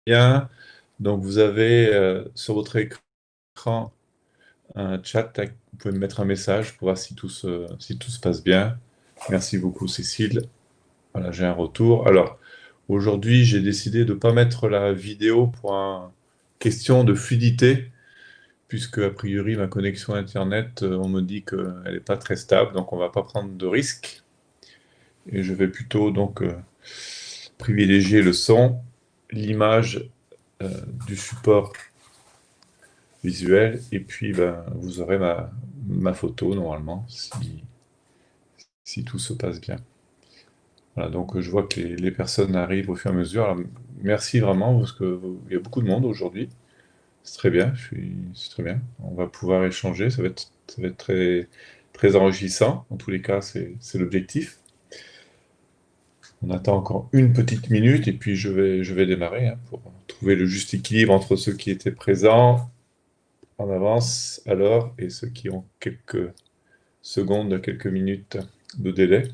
Bien. Donc, vous avez sur votre écran un chat. Vous pouvez me mettre un message pour voir si tout se passe bien. Merci beaucoup, Cécile. Voilà, j'ai un retour. Alors, aujourd'hui, j'ai décidé de ne pas mettre la vidéo pour une question de fluidité, puisque, a priori, ma connexion Internet, on me dit qu'elle n'est pas très stable, donc on ne va pas prendre de risques. Et je vais plutôt donc privilégier le son, l'image du support visuel, et puis ben, vous aurez ma photo normalement, si tout se passe bien. Voilà, donc je vois que les personnes arrivent au fur et à mesure. Alors, merci vraiment, parce qu'il y a beaucoup de monde aujourd'hui. C'est très bien, c'est très bien. On va pouvoir échanger, ça va être très, très enrichissant. En tous les cas, c'est l'objectif. On attend encore une petite minute et puis je vais démarrer hein, pour trouver le juste équilibre entre ceux qui étaient présents en avance alors et ceux qui ont quelques secondes, quelques minutes de délai.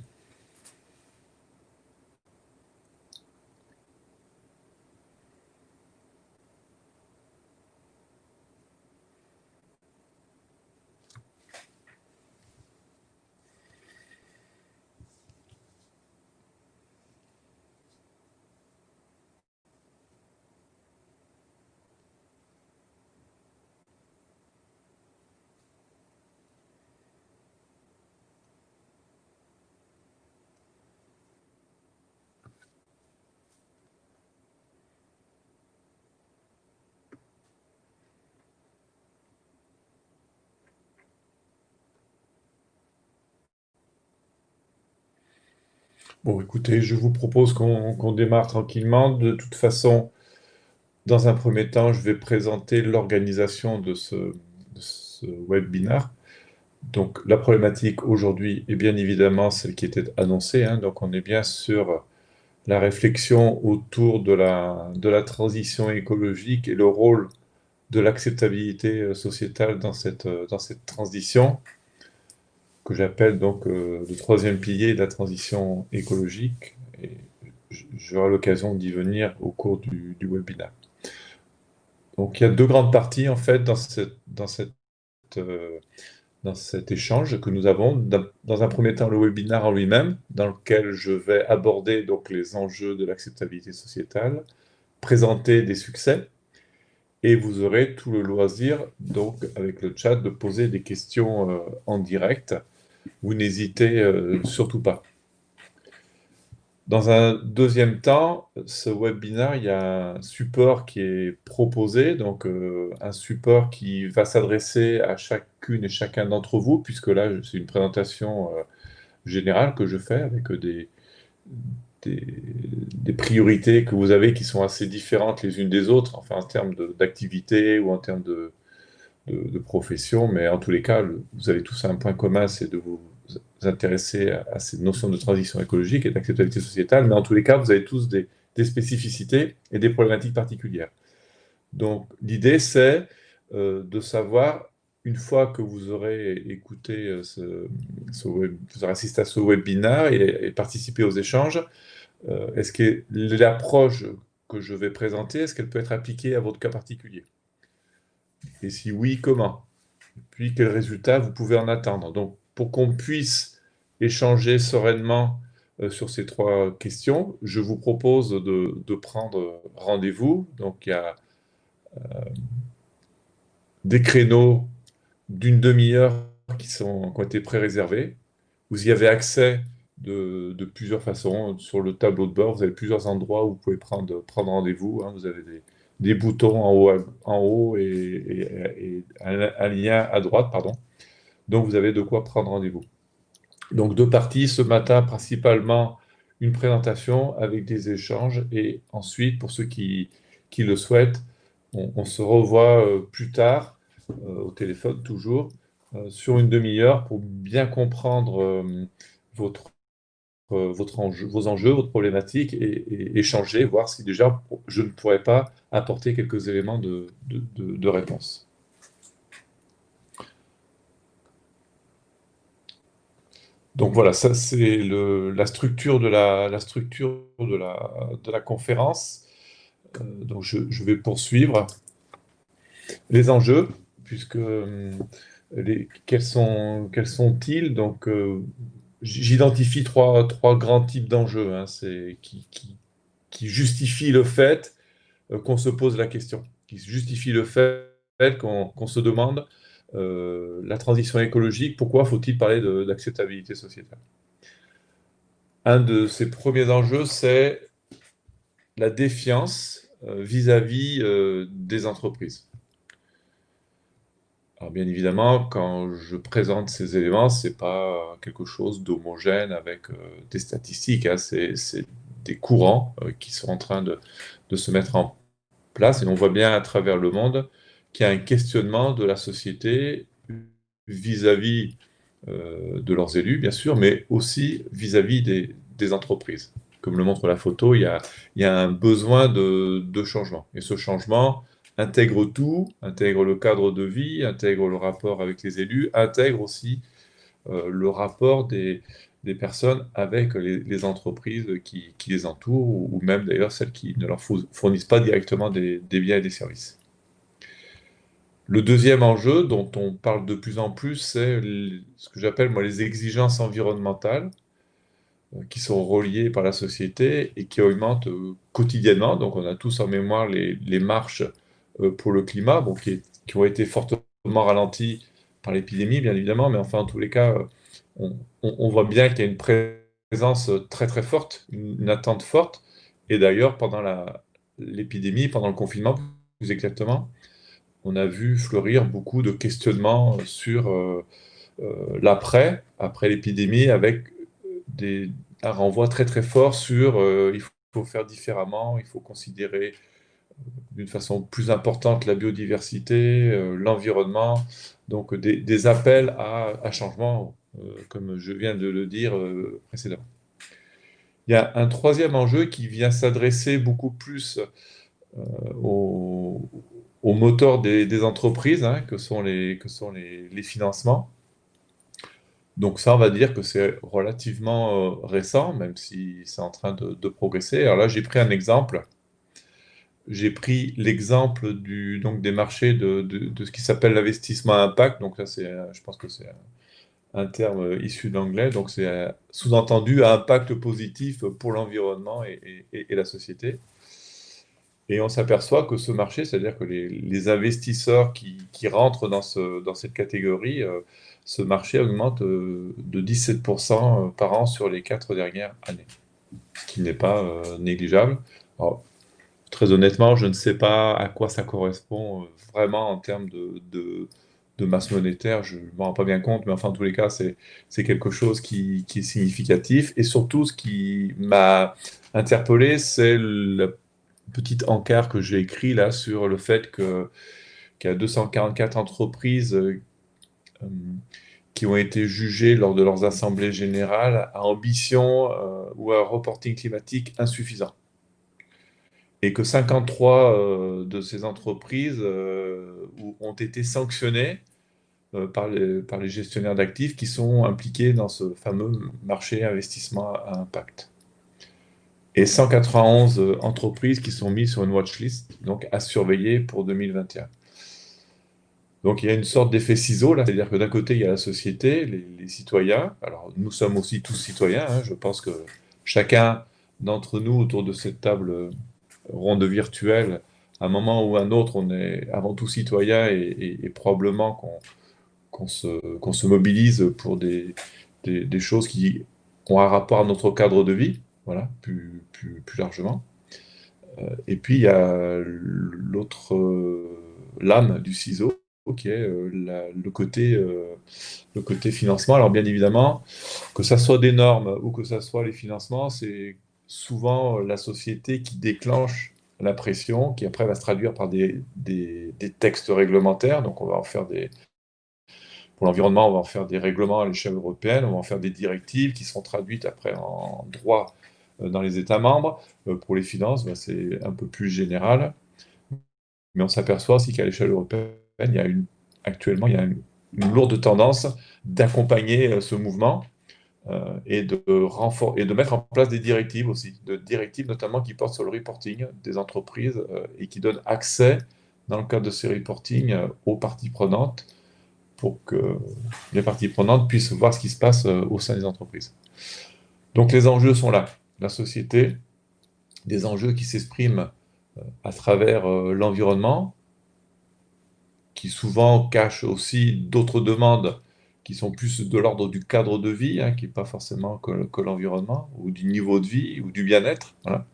Bon, écoutez, je vous propose qu'on démarre tranquillement. De toute façon, dans un premier temps, je vais présenter l'organisation de ce webinaire. Donc, la problématique aujourd'hui est bien évidemment celle qui était annoncée, hein. Donc, on est bien sur la réflexion autour de la transition écologique et le rôle de l'acceptabilité sociétale dans cette transition, que j'appelle donc le troisième pilier de la transition écologique. Et j'aurai l'occasion d'y venir au cours du webinaire. Donc, il y a deux grandes parties en fait euh, dans cet échange que nous avons. Dans un premier temps, le webinaire en lui-même, dans lequel je vais aborder donc les enjeux de l'acceptabilité sociétale, présenter des succès, et vous aurez tout le loisir, donc avec le chat, de poser des questions en direct. Vous n'hésitez surtout pas. Dans un deuxième temps, ce webinaire, il y a un support qui est proposé, donc un support qui va s'adresser à chacune et chacun d'entre vous, puisque là, c'est une présentation générale que je fais avec des, des priorités que vous avez qui sont assez différentes les unes des autres, enfin en termes d'activité ou en termes de profession, mais en tous les cas, vous avez tous un point commun, c'est de vous intéresser à cette notion de transition écologique et d'acceptabilité sociétale, mais en tous les cas, vous avez tous des spécificités et des problématiques particulières. Donc, l'idée, c'est de savoir, une fois que vous aurez écouté vous aurez assisté à ce webinaire et participé aux échanges, est-ce que l'approche que je vais présenter, est-ce qu'elle peut être appliquée à votre cas particulier? Et si oui, comment? Puis quels résultats vous pouvez en attendre. Donc, pour qu'on puisse échanger sereinement sur ces trois questions, je vous propose de prendre rendez-vous. Donc, il y a des créneaux d'une demi-heure qui ont été pré-réservés. Vous y avez accès de plusieurs façons. Sur le tableau de bord, vous avez plusieurs endroits où vous pouvez prendre rendez-vous, hein. Vous avez des boutons en haut et un lien à droite, pardon. Donc, vous avez de quoi prendre rendez-vous. Donc, deux parties. Ce matin, principalement une présentation avec des échanges. Et ensuite, pour ceux qui le souhaitent, on se revoit plus tard, au téléphone toujours, sur une demi-heure pour bien comprendre votre, vos enjeux, votre problématique et échanger, voir si déjà je ne pourrais pas apporter quelques éléments de réponse. Donc voilà, ça c'est la structure de la structure de la conférence. Donc je vais poursuivre. Les enjeux, puisque quels sont-ils? Donc, j'identifie trois grands types d'enjeux, hein, qui justifient le fait qu'on se pose la question, qui justifient le fait qu'on se demande la transition écologique, pourquoi faut-il parler d'acceptabilité sociétale? Un de ces premiers enjeux, c'est la défiance vis-à-vis des entreprises. Alors bien évidemment, quand je présente ces éléments, c'est pas quelque chose d'homogène avec des statistiques, hein, c'est des courants qui sont en train de se mettre en place, et on voit bien à travers le monde qu'il y a un questionnement de la société vis-à-vis de leurs élus, bien sûr, mais aussi vis-à-vis des entreprises. Comme le montre la photo, il y a un besoin de changement. Et ce changement intègre tout, intègre le cadre de vie, intègre le rapport avec les élus, intègre aussi le rapport des personnes avec les entreprises qui les entourent, ou même d'ailleurs celles qui ne leur fournissent pas directement des biens et des services. Le deuxième enjeu dont on parle de plus en plus, c'est ce que j'appelle moi les exigences environnementales qui sont reliées par la société et qui augmentent quotidiennement. Donc on a tous en mémoire les marches pour le climat, bon, qui ont été fortement ralenties par l'épidémie, bien évidemment, mais enfin en tous les cas, on voit bien qu'il y a une présence très très forte, une attente forte. Et d'ailleurs, pendant l'épidémie, pendant le confinement, plus exactement, on a vu fleurir beaucoup de questionnements sur l'après, après l'épidémie, avec un renvoi très très fort sur il faut faire différemment, il faut considérer d'une façon plus importante la biodiversité, l'environnement, donc des appels à changement, comme je viens de le dire précédemment. Il y a un troisième enjeu qui vient s'adresser beaucoup plus au, au moteur des entreprises, hein, que sont les financements. Donc ça, on va dire que c'est relativement récent, même si c'est en train de progresser. Alors là, j'ai pris un exemple. J'ai pris l'exemple donc des marchés de ce qui s'appelle l'investissement à impact. Donc là, je pense que c'est un terme issu d'anglais. Donc c'est sous-entendu à impact positif pour l'environnement et la société. Et on s'aperçoit que ce marché, c'est-à-dire que les investisseurs qui rentrent dans cette catégorie, ce marché augmente de 17% par an sur les 4 dernières années, ce qui n'est pas négligeable. Alors, très honnêtement, je ne sais pas à quoi ça correspond vraiment en termes de masse monétaire, je ne m'en rends pas bien compte, mais enfin, en tous les cas, c'est quelque chose qui est significatif. Et surtout, ce qui m'a interpellé, c'est le petit encart que j'ai écrit là sur le fait qu'il y a 244 entreprises euh, qui ont été jugées lors de leurs assemblées générales à ambition ou à reporting climatique insuffisant. Et que 53 de ces entreprises ont été sanctionnées par les gestionnaires d'actifs qui sont impliqués dans ce fameux marché investissement à impact. Et 191 entreprises qui sont mises sur une watchlist, donc à surveiller pour 2021. Donc il y a une sorte d'effet ciseau là, c'est-à-dire que d'un côté il y a la société, les citoyens. Alors nous sommes aussi tous citoyens, hein. Je pense que chacun d'entre nous autour de cette table ronde virtuelle, à un moment ou à un autre, on est avant tout citoyen, et probablement qu'on se mobilise pour des choses qui ont un rapport à notre cadre de vie, voilà, plus largement. Et puis il y a l'autre lame du ciseau, qui est le côté financement. Alors bien évidemment, que ça soit des normes ou que ça soit les financements, c'est souvent la société qui déclenche la pression, qui après va se traduire par des textes réglementaires. Donc on va en faire pour l'environnement, on va en faire des règlements à l'échelle européenne, on va en faire des directives qui seront traduites après en droit dans les États membres. Pour les finances, c'est un peu plus général. Mais on s'aperçoit aussi qu'à l'échelle européenne, actuellement, il y a une lourde tendance d'accompagner ce mouvement et de mettre en place des directives aussi, de directives notamment qui portent sur le reporting des entreprises et qui donnent accès, dans le cadre de ces reporting, aux parties prenantes pour que les parties prenantes puissent voir ce qui se passe au sein des entreprises. Donc les enjeux sont là. La société, des enjeux qui s'expriment à travers l'environnement, qui souvent cachent aussi d'autres demandes qui sont plus de l'ordre du cadre de vie, hein, qui n'est pas forcément que l'environnement, ou du niveau de vie, ou du bien-être. Voilà.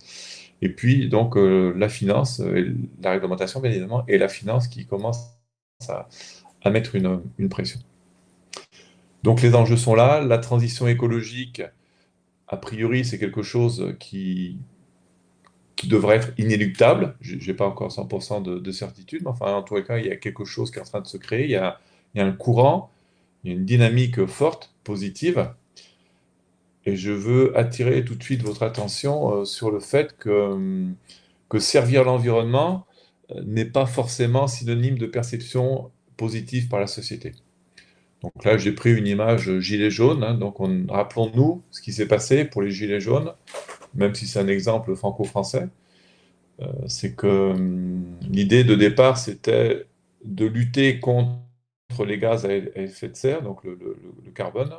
Et puis, donc, la finance, la réglementation, bien évidemment, et la finance qui commence à mettre une pression. Donc, les enjeux sont là. La transition écologique, a priori, c'est quelque chose qui devrait être inéluctable. Je n'ai pas encore 100% de certitude, mais enfin, en tous les cas, il y a quelque chose qui est en train de se créer. Il y a un courant, il y a une dynamique forte, positive. Et je veux attirer tout de suite votre attention sur le fait que servir l'environnement n'est pas forcément synonyme de perception positive par la société. Donc là, j'ai pris une image gilet jaune. Hein, donc rappelons-nous ce qui s'est passé pour les gilets jaunes, même si c'est un exemple franco-français. C'est que l'idée de départ, c'était de lutter contre les gaz à effet de serre, donc le carbone.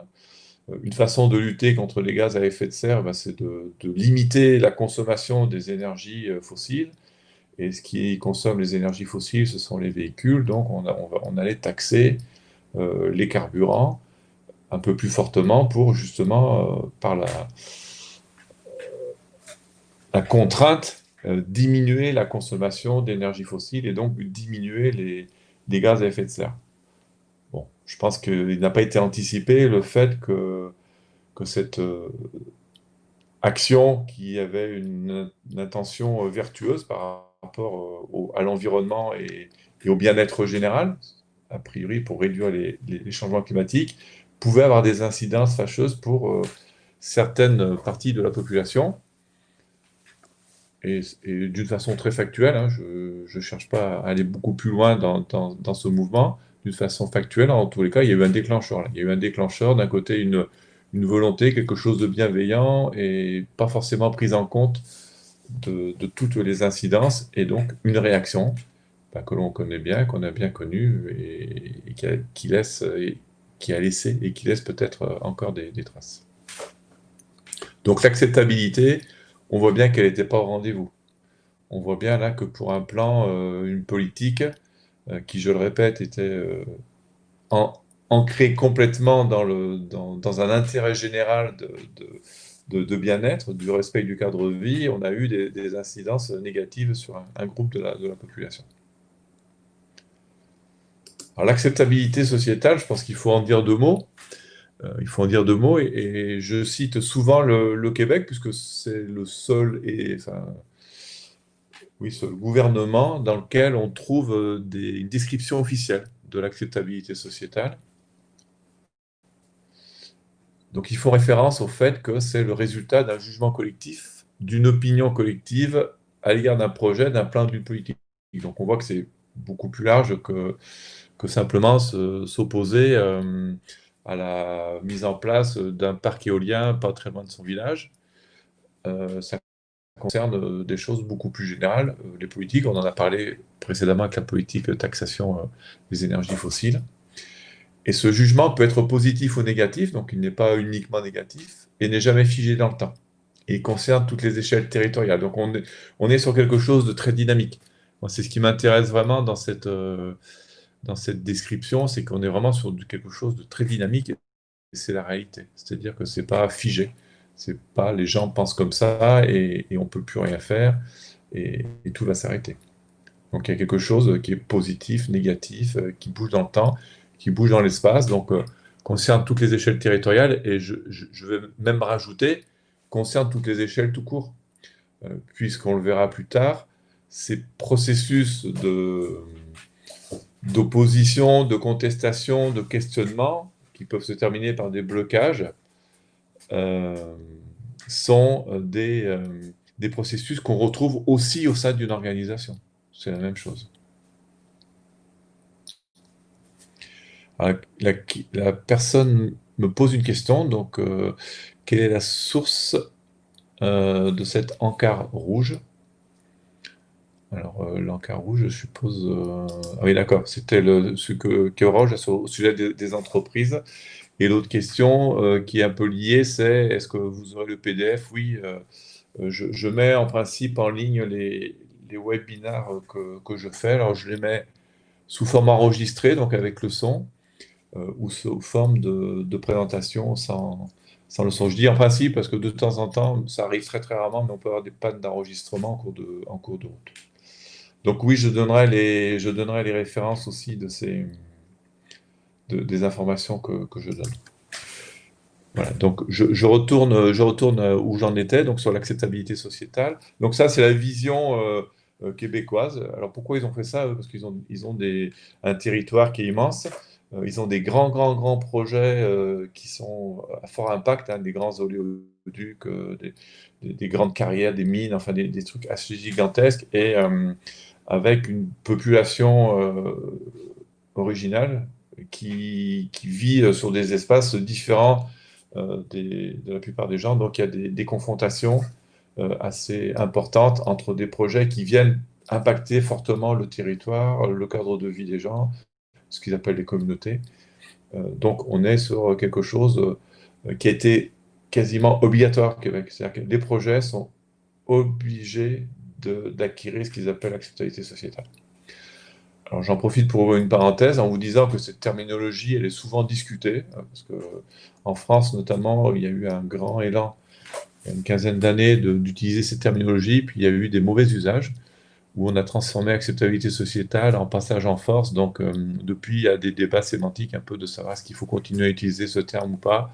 Une façon de lutter contre les gaz à effet de serre, ben, c'est de limiter la consommation des énergies fossiles. Et ce qui consomme les énergies fossiles, ce sont les véhicules. Donc on allait taxer les carburants un peu plus fortement pour justement, par la contrainte, diminuer la consommation d'énergie fossile et donc diminuer les gaz à effet de serre. Bon, je pense qu'il n'a pas été anticipé le fait que cette action qui avait une intention vertueuse par rapport à l'environnement et au bien-être général, a priori pour réduire les changements climatiques, pouvait avoir des incidences fâcheuses pour certaines parties de la population. Et d'une façon très factuelle, hein, je ne cherche pas à aller beaucoup plus loin dans ce mouvement, d'une façon factuelle, en tous les cas, il y a eu un déclencheur. Là. Il y a eu un déclencheur, d'un côté une volonté, quelque chose de bienveillant et pas forcément prise en compte de toutes les incidences, et donc une réaction bah, que l'on connaît bien, qu'on a bien connue, et qui a laissé et qui laisse peut-être encore des traces. Donc l'acceptabilité, on voit bien qu'elle n'était pas au rendez-vous. On voit bien là que pour un plan, une politique qui, je le répète, était en- ancrée complètement dans un intérêt général de bien-être, du respect du cadre de vie, on a eu des incidences négatives sur un groupe de la population. Alors l'acceptabilité sociétale, je pense qu'il faut en dire deux mots. Il faut en dire deux mots, et je cite souvent le Québec, puisque c'est le seul enfin, oui, seul gouvernement dans lequel on trouve une description officielle de l'acceptabilité sociétale. Donc ils font référence au fait que c'est le résultat d'un jugement collectif, d'une opinion collective à l'égard d'un projet, d'un plan, d'une politique. Donc on voit que c'est beaucoup plus large que simplement s'opposer à la mise en place d'un parc éolien pas très loin de son village. Ça concerne des choses beaucoup plus générales. Les politiques, on en a parlé précédemment avec la politique de taxation des énergies fossiles. Et ce jugement peut être positif ou négatif, donc il n'est pas uniquement négatif, et n'est jamais figé dans le temps. Et il concerne toutes les échelles territoriales. Donc on est sur quelque chose de très dynamique. Moi, c'est ce qui m'intéresse vraiment dans cette description, c'est qu'on est vraiment sur quelque chose de très dynamique, et c'est la réalité. C'est-à-dire que c'est pas figé. C'est pas les gens pensent comme ça et on peut plus rien faire et tout va s'arrêter. Donc il y a quelque chose qui est positif, négatif, qui bouge dans le temps, qui bouge dans l'espace, donc concerne toutes les échelles territoriales, et je vais même rajouter, concerne toutes les échelles tout court, puisqu'on le verra plus tard, ces processus d'opposition, de contestation, de questionnement, qui peuvent se terminer par des blocages, euh, sont des processus qu'on retrouve aussi au sein d'une organisation. C'est la même chose. La personne me pose une question. Donc, quelle est la source de cet encart rouge? Alors, l'encart rouge, je suppose. Ah oui, d'accord. C'était ce qui est orange au sujet des entreprises. Et l'autre question qui est un peu liée, c'est est-ce que vous aurez le PDF? Oui, je mets en principe en ligne les webinaires que je fais. Alors, je les mets sous forme enregistrée, donc avec le son, ou sous forme de présentation sans le son. Je dis en principe parce que de temps en temps, ça arrive très très rarement, mais on peut avoir des pannes d'enregistrement en cours de route. Donc oui, je donnerai les références aussi des informations que je donne. Voilà, donc je retourne où j'en étais, donc sur l'acceptabilité sociétale. Donc ça, c'est la vision québécoise. Alors pourquoi ils ont fait ça? Parce ils ont un territoire qui est immense. Ils ont des grands projets qui sont à fort impact, hein, des grands oléoducs, des grandes carrières, des mines, enfin des trucs assez gigantesques, et avec une population originale qui vit sur des espaces différents de la plupart des gens. Donc il y a des confrontations assez importantes entre des projets qui viennent impacter fortement le territoire, le cadre de vie des gens, ce qu'ils appellent les communautés. Donc on est sur quelque chose qui a été quasiment obligatoire au Québec. C'est-à-dire que les projets sont obligés d'acquérir ce qu'ils appellent l'acceptabilité sociétale. Alors j'en profite pour ouvrir une parenthèse en vous disant que cette terminologie, elle est souvent discutée, parce que en France notamment, il y a eu un grand élan il y a une quinzaine d'années d'utiliser cette terminologie, puis il y a eu des mauvais usages, où on a transformé acceptabilité sociétale en passage en force. Donc depuis, il y a des débats sémantiques un peu de savoir est-ce qu'il faut continuer à utiliser ce terme ou pas.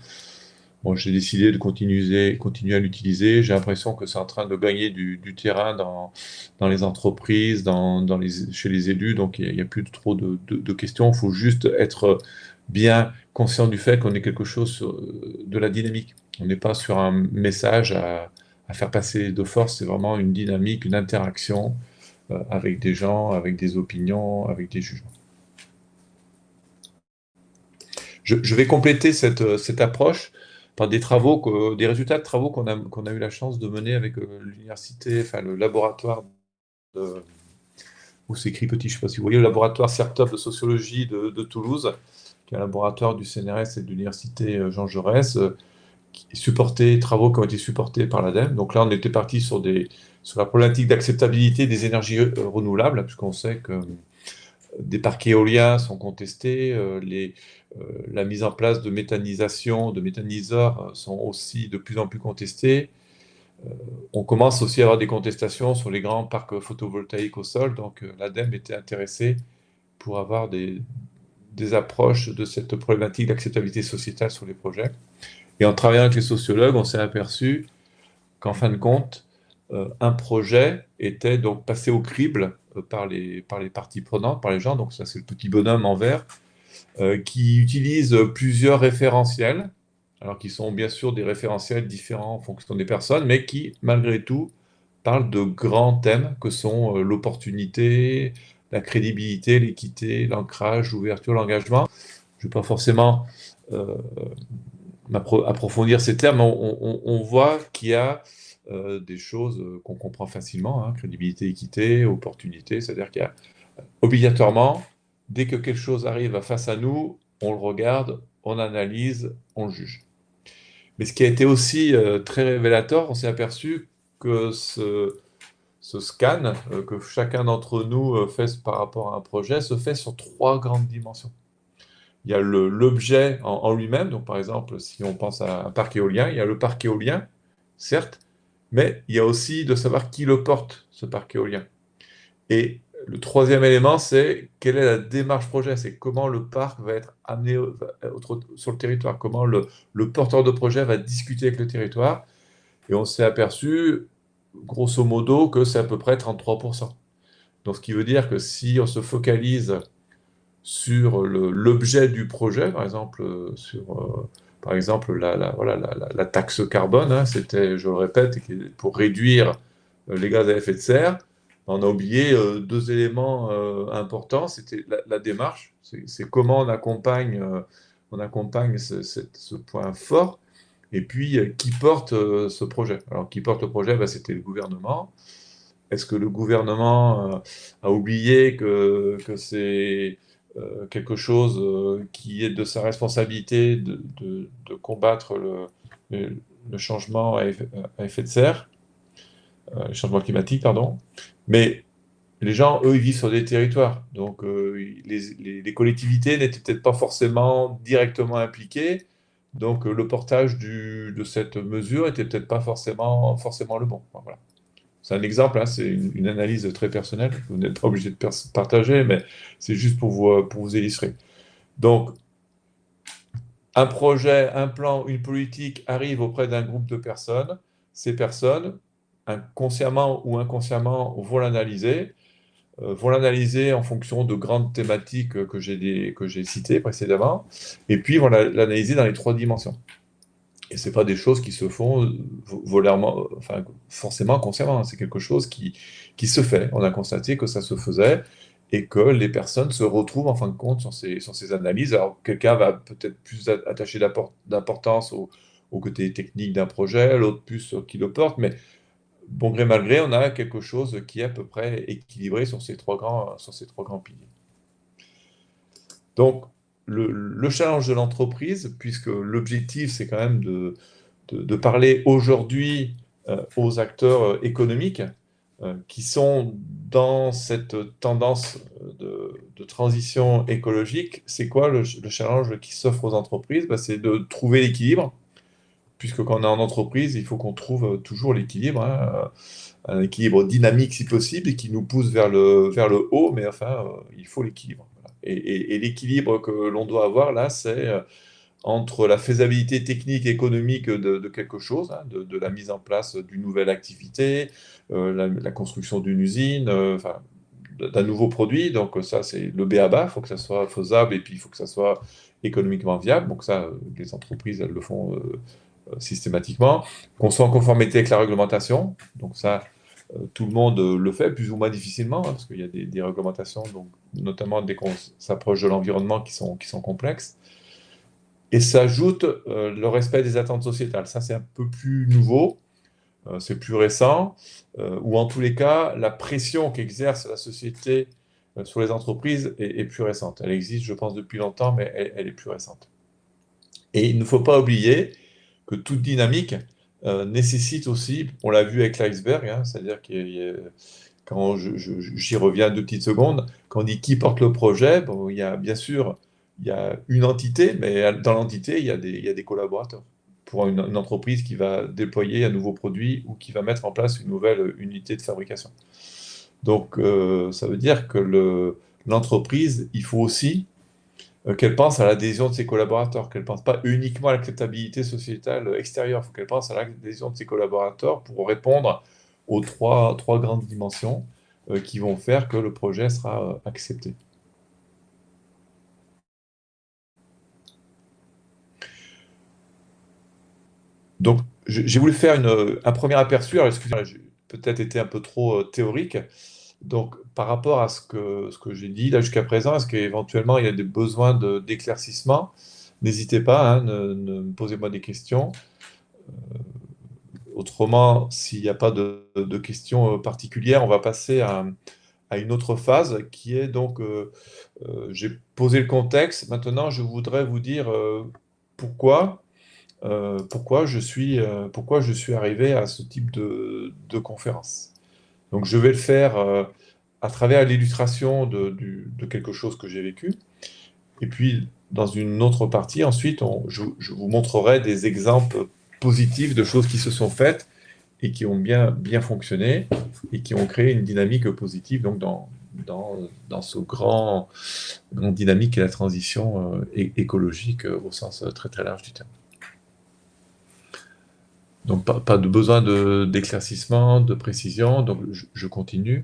Bon, j'ai décidé de continuer à l'utiliser. J'ai l'impression que c'est en train de gagner du terrain dans les entreprises, chez les élus. Donc, il n'y a plus trop de questions. Il faut juste être bien conscient du fait qu'on est quelque chose de la dynamique. On n'est pas sur un message à faire passer de force. C'est vraiment une dynamique, une interaction avec des gens, avec des opinions, avec des jugements. Je vais compléter cette approche par des résultats de travaux qu'on a eu la chance de mener avec l'université, enfin le laboratoire où c'est écrit petit, je ne sais pas si vous voyez, le laboratoire CERTOP de sociologie de Toulouse, qui est un laboratoire du CNRS et de l'université Jean Jaurès, travaux qui ont été supportés par l'ADEME. Donc là, on était parti sur la problématique d'acceptabilité des énergies renouvelables, puisqu'on sait que des parcs éoliens sont contestés, la mise en place de méthanisation, de méthaniseurs sont aussi de plus en plus contestés. On commence aussi à avoir des contestations sur les grands parcs photovoltaïques au sol, donc l'ADEME était intéressée pour avoir des approches de cette problématique d'acceptabilité sociétale sur les projets. Et en travaillant avec les sociologues, on s'est aperçu qu'en fin de compte, un projet était donc passé au crible par les parties prenantes, par les gens, donc ça c'est le petit bonhomme en vert, qui utilise plusieurs référentiels, alors qui sont bien sûr des référentiels différents en fonction des personnes, mais qui, malgré tout, parlent de grands thèmes que sont l'opportunité, la crédibilité, l'équité, l'ancrage, l'ouverture, l'engagement. Je ne vais pas forcément euh, approfondir ces termes, mais on voit qu'il y a des choses qu'on comprend facilement, hein, crédibilité, équité, opportunité, c'est-à-dire qu'il y a obligatoirement, dès que quelque chose arrive face à nous, on le regarde, on analyse, on le juge. Mais ce qui a été aussi très révélateur, on s'est aperçu que ce scan que chacun d'entre nous fait par rapport à un projet se fait sur trois grandes dimensions. Il y a l'objet en lui-même, donc par exemple, si on pense à un parc éolien, il y a le parc éolien, certes, mais il y a aussi de savoir qui le porte, ce parc éolien. Et le troisième élément, c'est quelle est la démarche projet, c'est comment le parc va être amené sur le territoire, comment le porteur de projet va discuter avec le territoire. Et on s'est aperçu, grosso modo, que c'est à peu près 33%. Donc ce qui veut dire que si on se focalise sur l'objet du projet, par exemple, par exemple voilà, la taxe carbone, hein, c'était, je le répète, pour réduire les gaz à effet de serre. On a oublié deux éléments importants, c'était la démarche, c'est comment on accompagne on accompagne ce point fort. Et puis, qui porte ce projet? Alors, qui porte le projet? Ben, c'était le gouvernement. Est-ce que le gouvernement a oublié que c'est quelque chose qui est de sa responsabilité de combattre le changement à effet de serre, le changement climatique, pardon. Mais les gens, eux, ils vivent sur des territoires. Donc, les collectivités n'étaient peut-être pas forcément directement impliquées. Donc, le portage de cette mesure était peut-être pas forcément le bon. Enfin, voilà. C'est un exemple, hein, c'est une analyse très personnelle. Vous n'êtes pas obligé de partager, mais c'est juste pour vous illustrer. Donc, un projet, un plan, une politique arrive auprès d'un groupe de personnes. Ces personnes, consciemment ou inconsciemment, vont l'analyser en fonction de grandes thématiques que j'ai citées précédemment, et puis vont l'analyser dans les 3 dimensions. Et ce n'est pas des choses qui se font enfin, forcément consciemment, c'est quelque chose qui se fait. On a constaté que ça se faisait et que les personnes se retrouvent en fin de compte sur ces analyses. Alors, quelqu'un va peut-être plus attacher d'importance au côté technique d'un projet, l'autre plus qui le porte, mais bon gré mal gré, on a quelque chose qui est à peu près équilibré sur sur ces trois grands piliers. Donc, le challenge de l'entreprise, puisque l'objectif, c'est quand même de parler aujourd'hui aux acteurs économiques qui sont dans cette tendance de transition écologique, c'est quoi le challenge qui s'offre aux entreprises? Ben, c'est de trouver l'équilibre, puisque quand on est en entreprise, il faut qu'on trouve toujours l'équilibre, hein, un équilibre dynamique si possible, et qui nous pousse vers le haut, mais enfin, il faut l'équilibre. Voilà. Et l'équilibre que l'on doit avoir là, c'est entre la faisabilité technique et économique de quelque chose, hein, de la mise en place d'une nouvelle activité, la construction d'une usine, enfin, d'un nouveau produit. Donc ça, c'est le b.a.-ba, il faut que ça soit faisable et puis il faut que ça soit économiquement viable. Donc ça, les entreprises, elles le font systématiquement. Qu'on soit en conformité avec la réglementation, donc ça, tout le monde le fait, plus ou moins difficilement, hein, parce qu'il y a des réglementations, donc, notamment dès qu'on s'approche de l'environnement, qui sont complexes. Et s'ajoute le respect des attentes sociétales. Ça, c'est un peu plus nouveau, c'est plus récent, ou en tous les cas, la pression qu'exerce la société sur les entreprises est plus récente. Elle existe, je pense, depuis longtemps, mais elle est plus récente. Et il ne faut pas oublier que toute dynamique nécessite aussi, on l'a vu avec l'iceberg, hein, c'est-à-dire quand j'y reviens 2 petites secondes, quand on dit qui porte le projet, bon, il y a bien sûr il y a une entité, mais dans l'entité, il y a des collaborateurs. Pour une entreprise qui va déployer un nouveau produit ou qui va mettre en place une nouvelle unité de fabrication. Donc, ça veut dire que l'entreprise, il faut aussi qu'elle pense à l'adhésion de ses collaborateurs, qu'elle ne pense pas uniquement à l'acceptabilité sociétale extérieure, il faut qu'elle pense à l'adhésion de ses collaborateurs pour répondre aux trois grandes dimensions qui vont faire que le projet sera accepté. Donc, j'ai voulu faire un premier aperçu. Alors, excusez-moi, j'ai peut-être été un peu trop théorique. Donc, par rapport à ce que j'ai dit là jusqu'à présent, est-ce qu'éventuellement il y a des besoins d'éclaircissement? N'hésitez pas, hein, posez-moi des questions. Autrement, s'il n'y a pas de questions particulières, on va passer à une autre phase qui est donc, j'ai posé le contexte. Maintenant, je voudrais vous dire pourquoi, pourquoi je suis arrivé à ce type de conférence. Donc, je vais le faire à travers l'illustration de quelque chose que j'ai vécu. Et puis, dans une autre partie, ensuite, je vous montrerai des exemples positifs de choses qui se sont faites et qui ont bien fonctionné et qui ont créé une dynamique positive donc dans ce grande dynamique et la transition écologique au sens très très large du terme. Donc pas de besoin d'éclaircissement, de précision, donc je continue.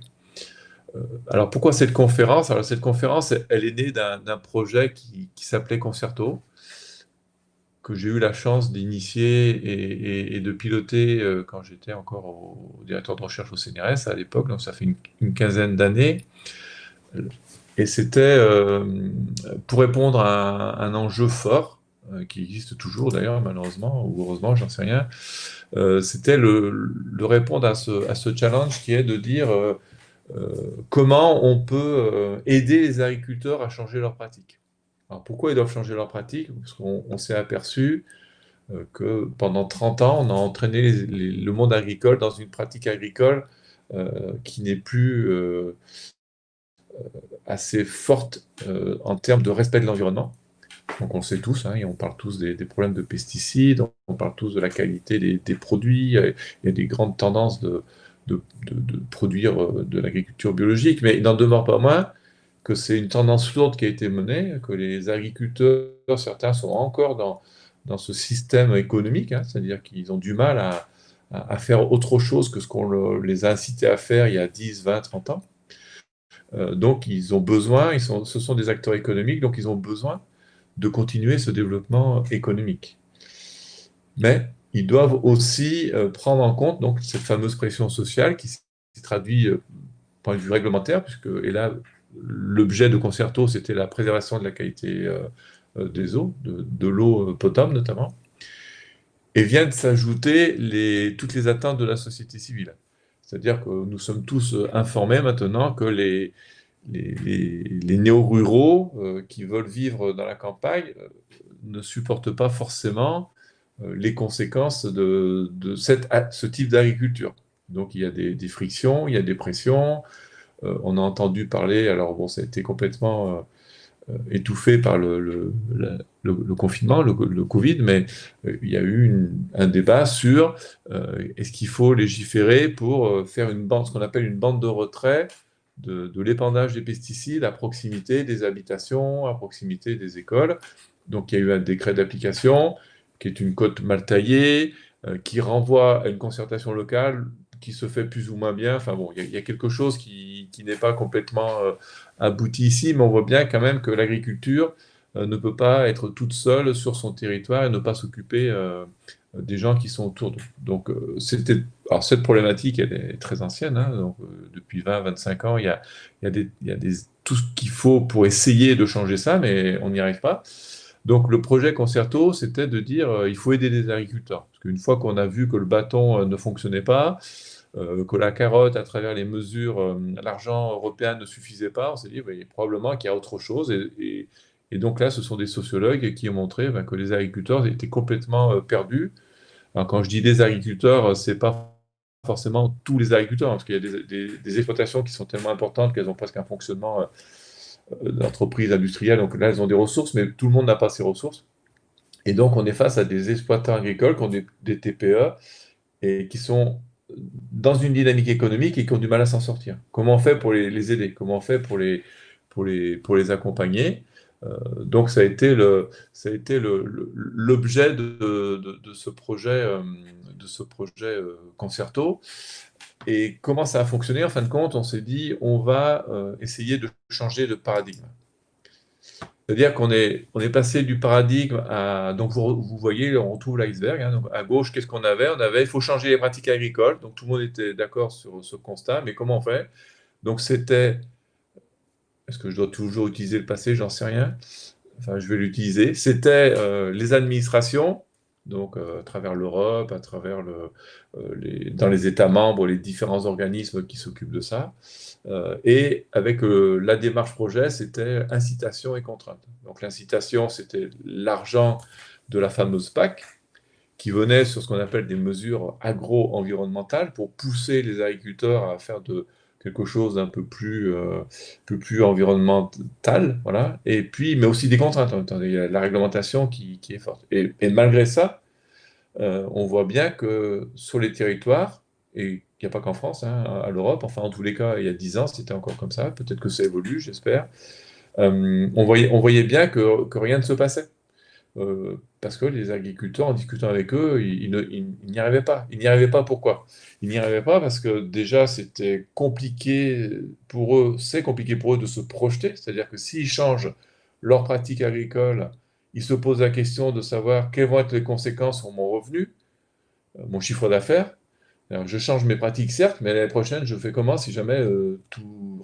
Alors pourquoi cette conférence? Alors cette conférence, elle est née d'un projet qui s'appelait Concerto, que j'ai eu la chance d'initier et de piloter quand j'étais encore au directeur de recherche au CNRS à l'époque, donc ça fait une quinzaine d'années. Et c'était pour répondre à un enjeu fort, qui existe toujours d'ailleurs, malheureusement, ou heureusement, j'en sais rien. C'était le répondre à ce challenge qui est de dire comment on peut aider les agriculteurs à changer leurs pratiques. Alors pourquoi ils doivent changer leurs pratiques? Parce qu'on s'est aperçu que pendant 30 ans, on a entraîné le monde agricole dans une pratique agricole qui n'est plus assez forte en termes de respect de l'environnement. Donc on le sait tous, hein, et on parle tous des problèmes de pesticides, on parle tous de la qualité des produits, il y a des grandes tendances de produire de l'agriculture biologique, mais il n'en demeure pas moins que c'est une tendance lourde qui a été menée, que les agriculteurs, certains sont encore dans ce système économique, hein, c'est-à-dire qu'ils ont du mal à faire autre chose que ce qu'on les a incités à faire il y a 10, 20, 30 ans. Donc ils ont besoin, ce sont des acteurs économiques, donc ils ont besoin de continuer ce développement économique. Mais ils doivent aussi prendre en compte donc, cette fameuse pression sociale qui se traduit point de vue réglementaire, puisque et là, l'objet de Concerto, c'était la préservation de la qualité des eaux, de l'eau potable notamment, et viennent s'ajouter toutes les attentes de la société civile. C'est-à-dire que nous sommes tous informés maintenant que les néo-ruraux qui veulent vivre dans la campagne ne supportent pas forcément les conséquences de ce type d'agriculture. Donc il y a des frictions, il y a des pressions. On a entendu parler, alors bon, ça a été complètement étouffé par le confinement, le Covid, mais il y a eu un débat sur est-ce qu'il faut légiférer pour faire ce qu'on appelle une bande de retrait de l'épandage des pesticides à proximité des habitations, à proximité des écoles. Donc il y a eu un décret d'application qui est une cote mal taillée, qui renvoie à une concertation locale qui se fait plus ou moins bien. Enfin bon, il y a quelque chose qui n'est pas complètement abouti ici, mais on voit bien quand même que l'agriculture ne peut pas être toute seule sur son territoire et ne pas s'occuper des gens qui sont autour d'eux. Donc, alors cette problématique, elle est très ancienne, hein, donc, depuis 20-25 ans, il y a tout ce qu'il faut pour essayer de changer ça, mais on n'y arrive pas. Donc, le projet Concerto, c'était de dire il faut aider les agriculteurs. Parce qu'une fois qu'on a vu que le bâton ne fonctionnait pas, que la carotte, à travers les mesures, l'argent européen ne suffisait pas, on s'est dit probablement qu'il y a autre chose. Et donc là, ce sont des sociologues qui ont montré que les agriculteurs étaient complètement perdus. Alors, quand je dis des agriculteurs, c'est pas forcément tous les agriculteurs, hein, parce qu'il y a des exploitations qui sont tellement importantes qu'elles ont presque un fonctionnement d'entreprise industrielle. Donc là, elles ont des ressources, mais tout le monde n'a pas ces ressources. Et donc, on est face à des exploitants agricoles qui ont des TPE et qui sont dans une dynamique économique et qui ont du mal à s'en sortir. Comment on fait pour les aider? Comment on fait pour les accompagner? Donc ça a été l'objet de ce projet, Concerto. Et comment ça a fonctionné? En fin de compte, on s'est dit, on va essayer de changer de paradigme. C'est-à-dire on est passé du paradigme à. Donc, vous voyez, on retrouve l'iceberg, hein. Donc, à gauche, qu'est-ce qu'on avait? Il faut changer les pratiques agricoles. Donc, tout le monde était d'accord sur ce constat. Mais comment on fait? Donc, c'était. Est-ce que je dois toujours utiliser le passé? J'en sais rien. Enfin, je vais l'utiliser. C'était les administrations, donc à travers l'Europe, à travers dans les États membres, les différents organismes qui s'occupent de ça. Et avec la démarche projet, c'était incitation et contrainte. Donc l'incitation, c'était l'argent de la fameuse PAC qui venait sur ce qu'on appelle des mesures agro-environnementales pour pousser les agriculteurs à faire quelque chose d'un peu plus environnemental, voilà. Et puis, mais aussi des contraintes. Il y a la réglementation qui est forte. Et malgré ça, on voit bien que sur les territoires, et il n'y a pas qu'en France, hein, à l'Europe, enfin en tous les cas, il y a 10 ans, c'était encore comme ça, peut-être que ça évolue, j'espère, on voyait bien que rien ne se passait. Parce que les agriculteurs, en discutant avec eux, ils n'y arrivaient pas. Ils n'y arrivaient pas pourquoi? Ils n'y arrivaient pas parce que déjà, c'était compliqué pour eux, c'est compliqué pour eux de se projeter, c'est-à-dire que s'ils changent leur pratique agricole, ils se posent la question de savoir quelles vont être les conséquences sur mon revenu, mon chiffre d'affaires. Alors, je change mes pratiques, certes, mais l'année prochaine, je fais comment si jamais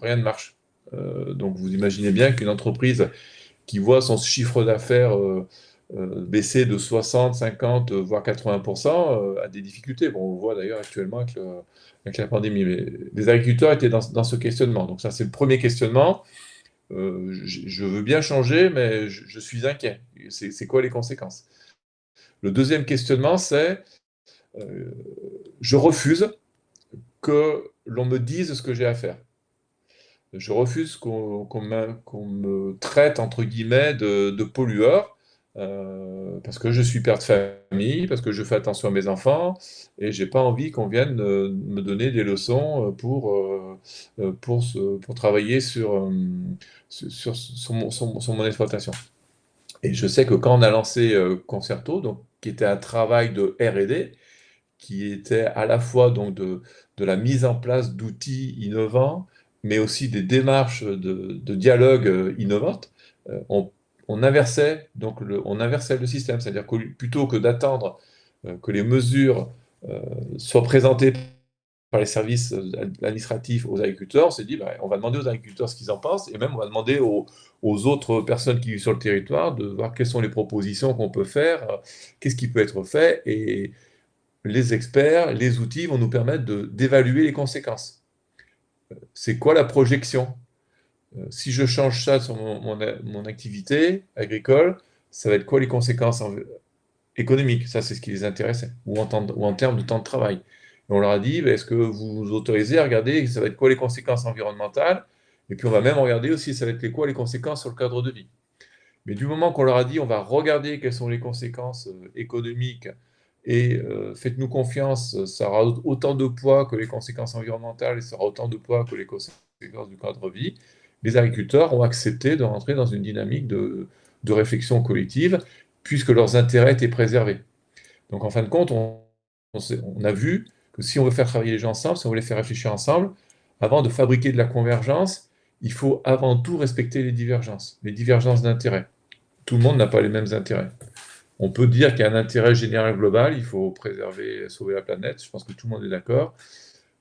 rien ne marche? Donc vous imaginez bien qu'une entreprise qui voit son chiffre d'affaires baisser de 60, 50, voire 80%, a des difficultés. Bon, on le voit d'ailleurs actuellement avec la pandémie. Mais les agriculteurs étaient dans ce questionnement. Donc ça, c'est le premier questionnement. Je veux bien changer, mais je suis inquiet. C'est quoi les conséquences? Le deuxième questionnement, c'est euh, je refuse que l'on me dise ce que j'ai à faire. Je refuse qu'on me traite, entre guillemets, de pollueur, parce que je suis père de famille, parce que je fais attention à mes enfants, et j'ai pas envie qu'on vienne me donner des leçons pour travailler sur mon exploitation. Et je sais que quand on a lancé Concerto, donc, qui était un travail de R&D, qui était à la fois donc de la mise en place d'outils innovants, mais aussi des démarches de dialogue innovantes, on inversait on inversait le système, c'est-à-dire que plutôt que d'attendre que les mesures soient présentées par les services administratifs aux agriculteurs, on s'est dit, bah, on va demander aux agriculteurs ce qu'ils en pensent, et même on va demander aux autres personnes qui vivent sur le territoire de voir quelles sont les propositions qu'on peut faire, qu'est-ce qui peut être fait, et les experts, les outils vont nous permettre d'évaluer les conséquences. C'est quoi la projection? Si je change ça sur mon activité agricole, ça va être quoi les conséquences économiques? Ça, c'est ce qui les intéressait, ou en termes de temps de travail. Et on leur a dit, ben, est-ce que vous vous autorisez à regarder, ça va être quoi les conséquences environnementales? Et puis on va même regarder aussi, ça va être quoi les conséquences sur le cadre de vie. Mais du moment qu'on leur a dit, on va regarder quelles sont les conséquences économiques et faites-nous confiance, ça aura autant de poids que les conséquences environnementales et ça aura autant de poids que les conséquences du cadre de vie, les agriculteurs ont accepté de rentrer dans une dynamique de réflexion collective puisque leurs intérêts étaient préservés. Donc en fin de compte, on a vu que si on veut faire travailler les gens ensemble, si on veut les faire réfléchir ensemble, avant de fabriquer de la convergence, il faut avant tout respecter les divergences d'intérêts. Tout le monde n'a pas les mêmes intérêts. On peut dire qu'il y a un intérêt général global, il faut préserver, sauver la planète, je pense que tout le monde est d'accord.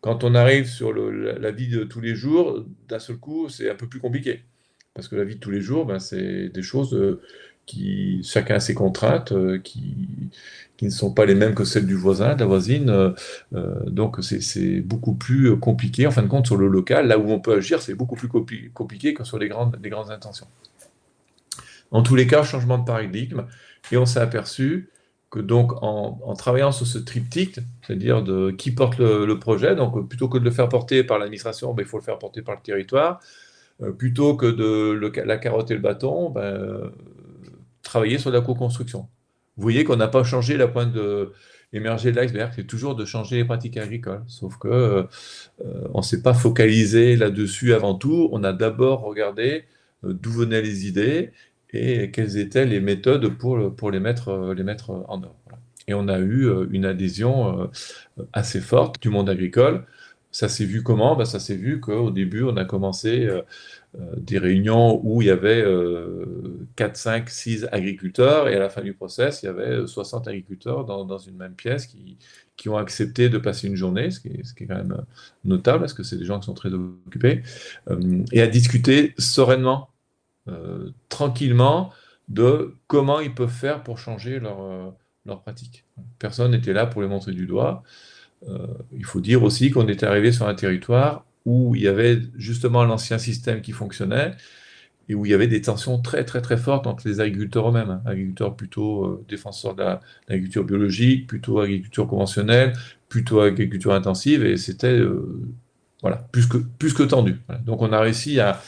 Quand on arrive sur la vie de tous les jours, d'un seul coup, c'est un peu plus compliqué. Parce que la vie de tous les jours, ben, c'est des choses qui, chacun a ses contraintes, qui ne sont pas les mêmes que celles du voisin, de la voisine. Donc c'est beaucoup plus compliqué. En fin de compte, sur le local, là où on peut agir, c'est beaucoup plus compliqué que sur les grandes intentions. En tous les cas, changement de paradigme. Et on s'est aperçu que donc en travaillant sur ce triptyque, c'est-à-dire de qui porte le projet, donc plutôt que de le faire porter par l'administration, ben, il faut le faire porter par le territoire. Plutôt que la carotte et le bâton, ben, travailler sur la co-construction. Vous voyez qu'on n'a pas changé la pointe émergée de l'iceberg, c'est toujours de changer les pratiques agricoles. Sauf que on ne s'est pas focalisé là-dessus avant tout. On a d'abord regardé d'où venaient les idées et quelles étaient les méthodes pour les mettre en œuvre. Voilà. Et on a eu une adhésion assez forte du monde agricole. Ça s'est vu comment? Ben, ça s'est vu qu'au début, on a commencé des réunions où il y avait 4, 5, 6 agriculteurs, et à la fin du process, il y avait 60 agriculteurs dans une même pièce qui ont accepté de passer une journée, ce qui est quand même notable, parce que c'est des gens qui sont très occupés, et à discuter sereinement, tranquillement, de comment ils peuvent faire pour changer leur pratique. Personne n'était là pour les montrer du doigt. Il faut dire aussi qu'on était arrivé sur un territoire où il y avait justement l'ancien système qui fonctionnait et où il y avait des tensions très très très fortes entre les agriculteurs eux-mêmes, hein. Agriculteurs plutôt défenseurs de l'agriculture biologique, plutôt agriculture conventionnelle, plutôt agriculture intensive, et c'était voilà, plus que tendu. Voilà. Donc on a réussi à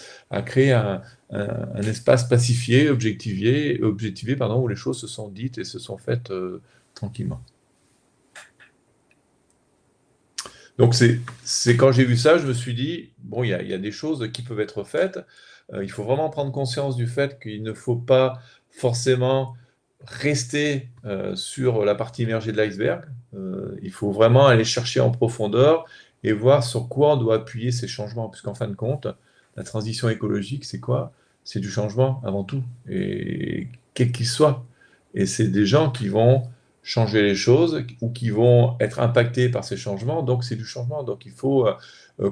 créer un espace pacifié, objectivé, pardon, où les choses se sont dites et se sont faites tranquillement. Donc c'est quand j'ai vu ça, je me suis dit, bon, il y a des choses qui peuvent être faites. Il faut vraiment prendre conscience du fait qu'il ne faut pas forcément rester sur la partie immergée de l'iceberg. Il faut vraiment aller chercher en profondeur et voir sur quoi on doit appuyer ces changements, puisqu'en fin de compte, la transition écologique, c'est quoi? C'est du changement avant tout, et quel qu'il soit. Et c'est des gens qui vont changer les choses ou qui vont être impactés par ces changements. Donc, c'est du changement. Donc, il faut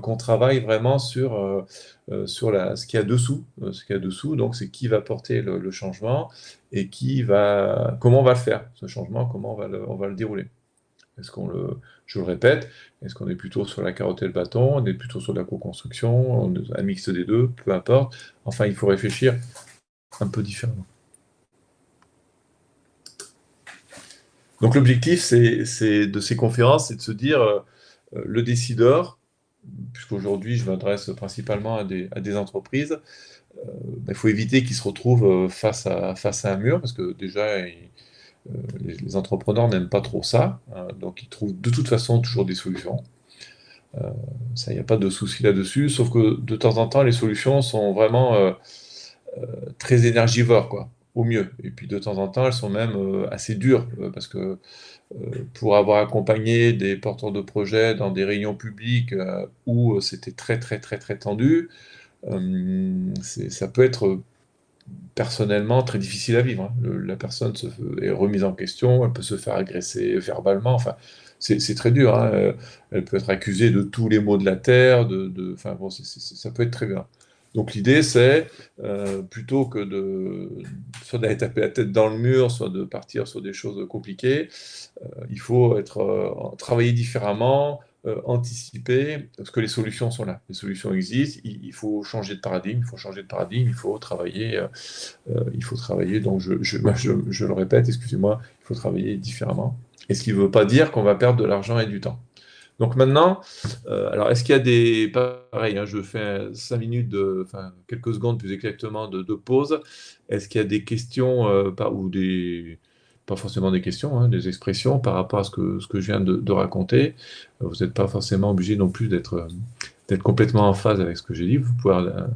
qu'on travaille vraiment sur ce qu'il y a dessous. Ce qu'il y a dessous, donc, c'est qui va porter le changement et comment on va le faire, ce changement, comment on va le dérouler. Est-ce qu'on le, je le répète, est-ce qu'on est plutôt sur la carotte et le bâton, on est plutôt sur la co-construction, un mix des deux, peu importe. Enfin, il faut réfléchir un peu différemment. Donc l'objectif de ces conférences, c'est de se dire, le décideur, puisqu'aujourd'hui je m'adresse principalement à des entreprises, il faut éviter qu'ils se retrouvent face à un mur, parce que déjà, les entrepreneurs n'aiment pas trop ça, hein, donc ils trouvent de toute façon toujours des solutions. Ça, il n'y a pas de souci là-dessus, sauf que de temps en temps, les solutions sont vraiment très énergivores, quoi, au mieux. Et puis de temps en temps, elles sont même assez dures, parce que pour avoir accompagné des porteurs de projets dans des réunions publiques où c'était très, très, très, très tendu, ça peut être personnellement très difficile à vivre, hein. La personne est remise en question, elle peut se faire agresser verbalement, enfin, c'est très dur, hein. Elle peut être accusée de tous les maux de la terre, enfin, bon, ça peut être très bien. Donc l'idée, c'est plutôt que soit d'aller taper la tête dans le mur, soit de partir sur des choses compliquées, il faut travailler différemment, anticiper, parce que les solutions sont là. Les solutions existent, il faut changer de paradigme, il faut changer de paradigme, il faut travailler, donc je le répète, excusez-moi, il faut travailler différemment. Et ce qui ne veut pas dire qu'on va perdre de l'argent et du temps. Donc maintenant, alors est-ce qu'il y a pareil, hein, je fais 5 minutes, enfin quelques secondes plus exactement de pause. Est-ce qu'il y a des questions, pas forcément des questions, hein, des expressions par rapport à ce que je viens de raconter? Vous n'êtes pas forcément obligé non plus d'être complètement en phase avec ce que j'ai dit. Vous pouvez avoir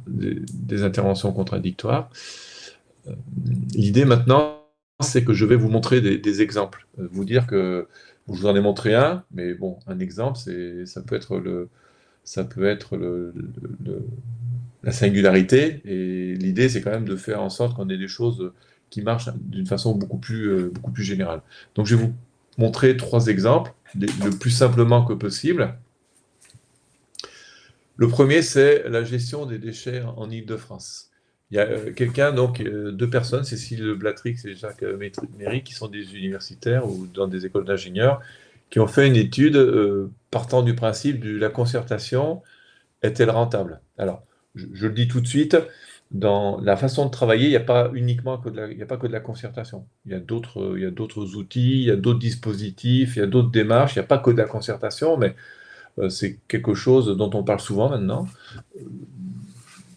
des interventions contradictoires. L'idée maintenant, c'est que je vais vous montrer des exemples. Vous dire que je vous en ai montré un, mais bon, un exemple, ça peut être la singularité. Et l'idée, c'est quand même de faire en sorte qu'on ait des choses qui marchent d'une façon beaucoup plus générale. Donc, je vais vous montrer 3 exemples, le plus simplement que possible. Le premier, c'est la gestion des déchets en Île-de-France. Il y a quelqu'un, donc 2 personnes, Cécile Blatrix et Jacques Méry, qui sont des universitaires ou dans des écoles d'ingénieurs, qui ont fait une étude partant du principe de la concertation est-elle rentable? Alors, je le dis tout de suite, dans la façon de travailler, il n'y a pas uniquement il y a pas que de la concertation. Il y a d'autres outils, il y a d'autres dispositifs, il y a d'autres démarches. Il n'y a pas que de la concertation, mais c'est quelque chose dont on parle souvent maintenant,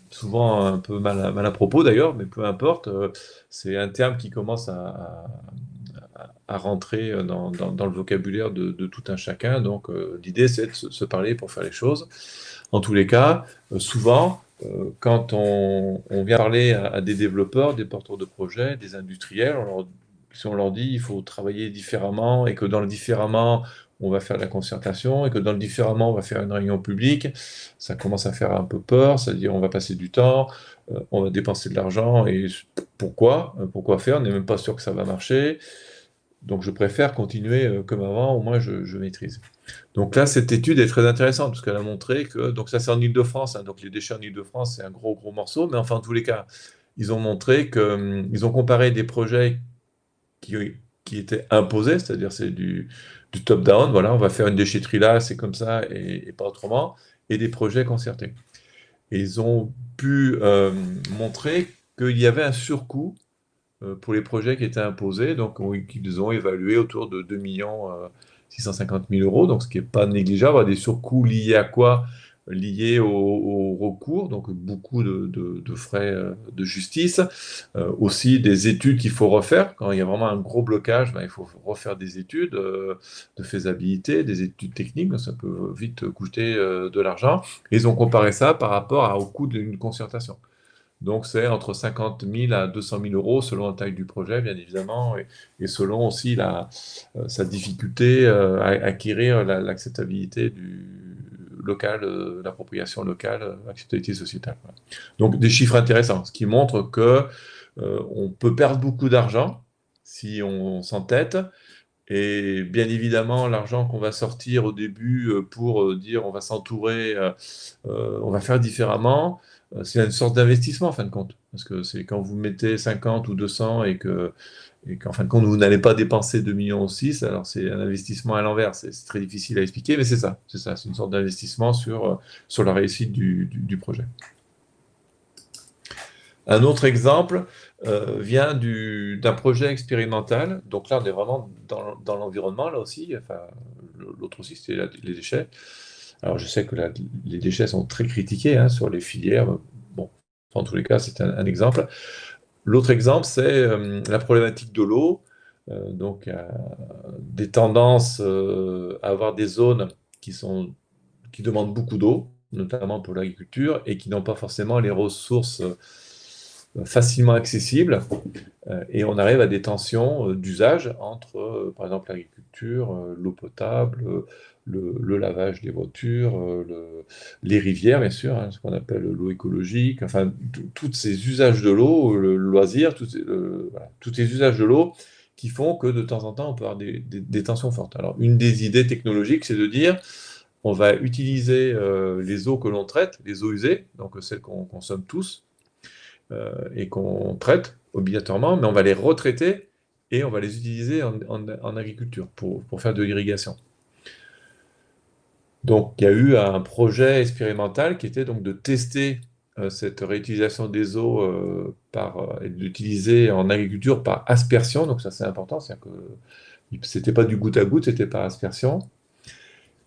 souvent un peu mal à propos d'ailleurs, mais peu importe. C'est un terme qui commence à rentrer dans le vocabulaire de tout un chacun. Donc l'idée, c'est de se parler pour faire les choses. En tous les cas, souvent, quand on vient parler à des développeurs, des porteurs de projets, des industriels, si on leur dit il faut travailler différemment et que dans le différemment, on va faire de la concertation et que dans le différemment, on va faire une réunion publique, ça commence à faire un peu peur, c'est-à-dire on va passer du temps, on va dépenser de l'argent et pourquoi? Pourquoi faire? On n'est même pas sûr que ça va marcher. Donc je préfère continuer comme avant, au moins je maîtrise. Donc là, cette étude est très intéressante parce qu'elle a montré que, donc ça c'est en Île-de-France, hein, donc les déchets en Île-de-France c'est un gros morceau, mais enfin en tous les cas, ils ont montré que, ils ont comparé des projets qui, qui étaient imposés, c'est-à-dire c'est du top-down, voilà, on va faire une déchetterie là, c'est comme ça et pas autrement, et des projets concertés. Et ils ont pu montrer qu'il y avait un surcoût pour les projets qui étaient imposés, donc qu'ils ont évalué autour de 2 650 000 euros, donc ce qui n'est pas négligeable, des surcoûts liés à quoi? Liés au recours, donc beaucoup de frais de justice, aussi des études qu'il faut refaire. Quand il y a vraiment un gros blocage, ben, il faut refaire des études de faisabilité, des études techniques, donc ça peut vite coûter de l'argent. Et ils ont comparé ça par rapport au coût d'une concertation. Donc, c'est entre 50 000 à 200 000 euros selon la taille du projet, bien évidemment, et selon aussi sa difficulté à acquérir l'acceptabilité du local, l'appropriation locale, l'acceptabilité sociétale. Voilà. Donc, des chiffres intéressants, ce qui montre que on peut perdre beaucoup d'argent, si on s'entête. Et bien évidemment, l'argent qu'on va sortir au début pour dire on va s'entourer, on va faire différemment, c'est une sorte d'investissement en fin de compte. Parce que c'est quand vous mettez 50 ou 200 et qu'en fin de compte, vous n'allez pas dépenser 2 millions ou 6, alors c'est un investissement à l'envers. C'est très difficile à expliquer, mais c'est ça. C'est ça. C'est une sorte d'investissement sur la réussite du projet. Un autre exemple vient d'un projet expérimental. Donc là, on est vraiment dans l'environnement, là aussi. Enfin, l'autre aussi, c'était les déchets. Alors, je sais que les déchets sont très critiqués hein, sur les filières. Bon, en tous les cas, c'est un exemple. L'autre exemple, c'est la problématique de l'eau. Donc, il y a des tendances à avoir des zones qui demandent beaucoup d'eau, notamment pour l'agriculture, et qui n'ont pas forcément les ressources facilement accessibles. Et on arrive à des tensions d'usage entre, par exemple, l'agriculture, l'eau potable, le lavage des voitures, les rivières, bien sûr, hein, ce qu'on appelle l'eau écologique, enfin, tous ces usages de l'eau, le loisir, voilà, tous ces usages de l'eau qui font que de temps en temps, on peut avoir des tensions fortes. Alors, une des idées technologiques, c'est de dire, on va utiliser les eaux que l'on traite, les eaux usées, donc celles qu'on consomme tous, et qu'on traite obligatoirement, mais on va les retraiter et on va les utiliser en agriculture pour faire de l'irrigation. Donc, il y a eu un projet expérimental qui était donc de tester cette réutilisation des eaux et de l'utiliser en agriculture par aspersion. Donc, ça, c'est important, c'est-à-dire que c'était pas du goutte à goutte, c'était par aspersion.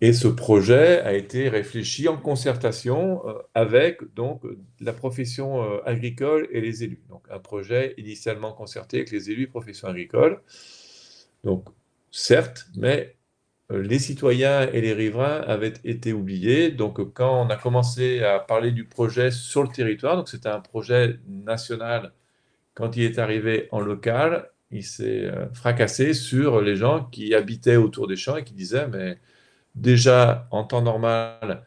Et ce projet a été réfléchi en concertation avec donc, la profession agricole et les élus. Donc un projet initialement concerté avec les élus et profession agricole. Donc certes, mais les citoyens et les riverains avaient été oubliés. Donc quand on a commencé à parler du projet sur le territoire, donc c'était un projet national, quand il est arrivé en local, il s'est fracassé sur les gens qui habitaient autour des champs et qui disaient mais déjà, en temps normal,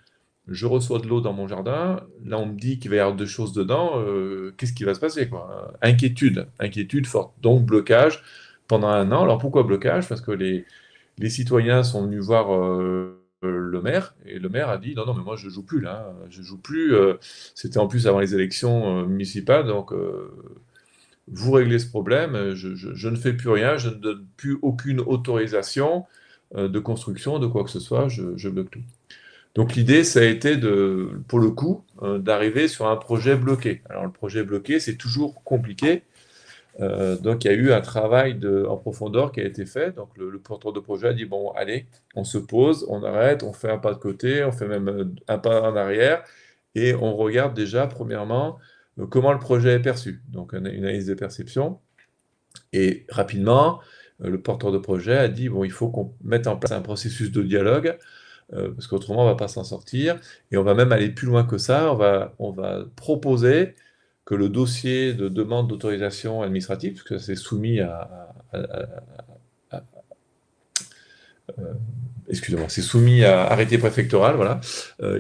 je reçois de l'eau dans mon jardin. Là, on me dit qu'il va y avoir deux choses dedans. Qu'est-ce qui va se passer, quoi? Inquiétude forte. Donc, blocage pendant un an. Alors, pourquoi blocage? Parce que les citoyens sont venus voir le maire, et le maire a dit, non, non, mais moi, je joue plus, là. Je joue plus. C'était en plus avant les élections municipales, donc vous réglez ce problème. Je ne fais plus rien. Je ne donne plus aucune autorisation de construction, de quoi que ce soit, je bloque tout. Donc l'idée, ça a été pour le coup, d'arriver sur un projet bloqué. Alors le projet bloqué, c'est toujours compliqué. Donc il y a eu un travail en profondeur qui a été fait. Donc le porteur de projet a dit, bon, allez, on se pose, on arrête, on fait un pas de côté, on fait même un pas en arrière, et on regarde déjà, premièrement, comment le projet est perçu. Donc une analyse de perception. Et rapidement, le porteur de projet a dit, bon, il faut qu'on mette en place un processus de dialogue, parce qu'autrement, on ne va pas s'en sortir. Et on va même aller plus loin que ça. On va proposer que le dossier de demande d'autorisation administrative, puisque c'est soumis à- excusez-moi, c'est soumis à arrêté préfectoral, voilà.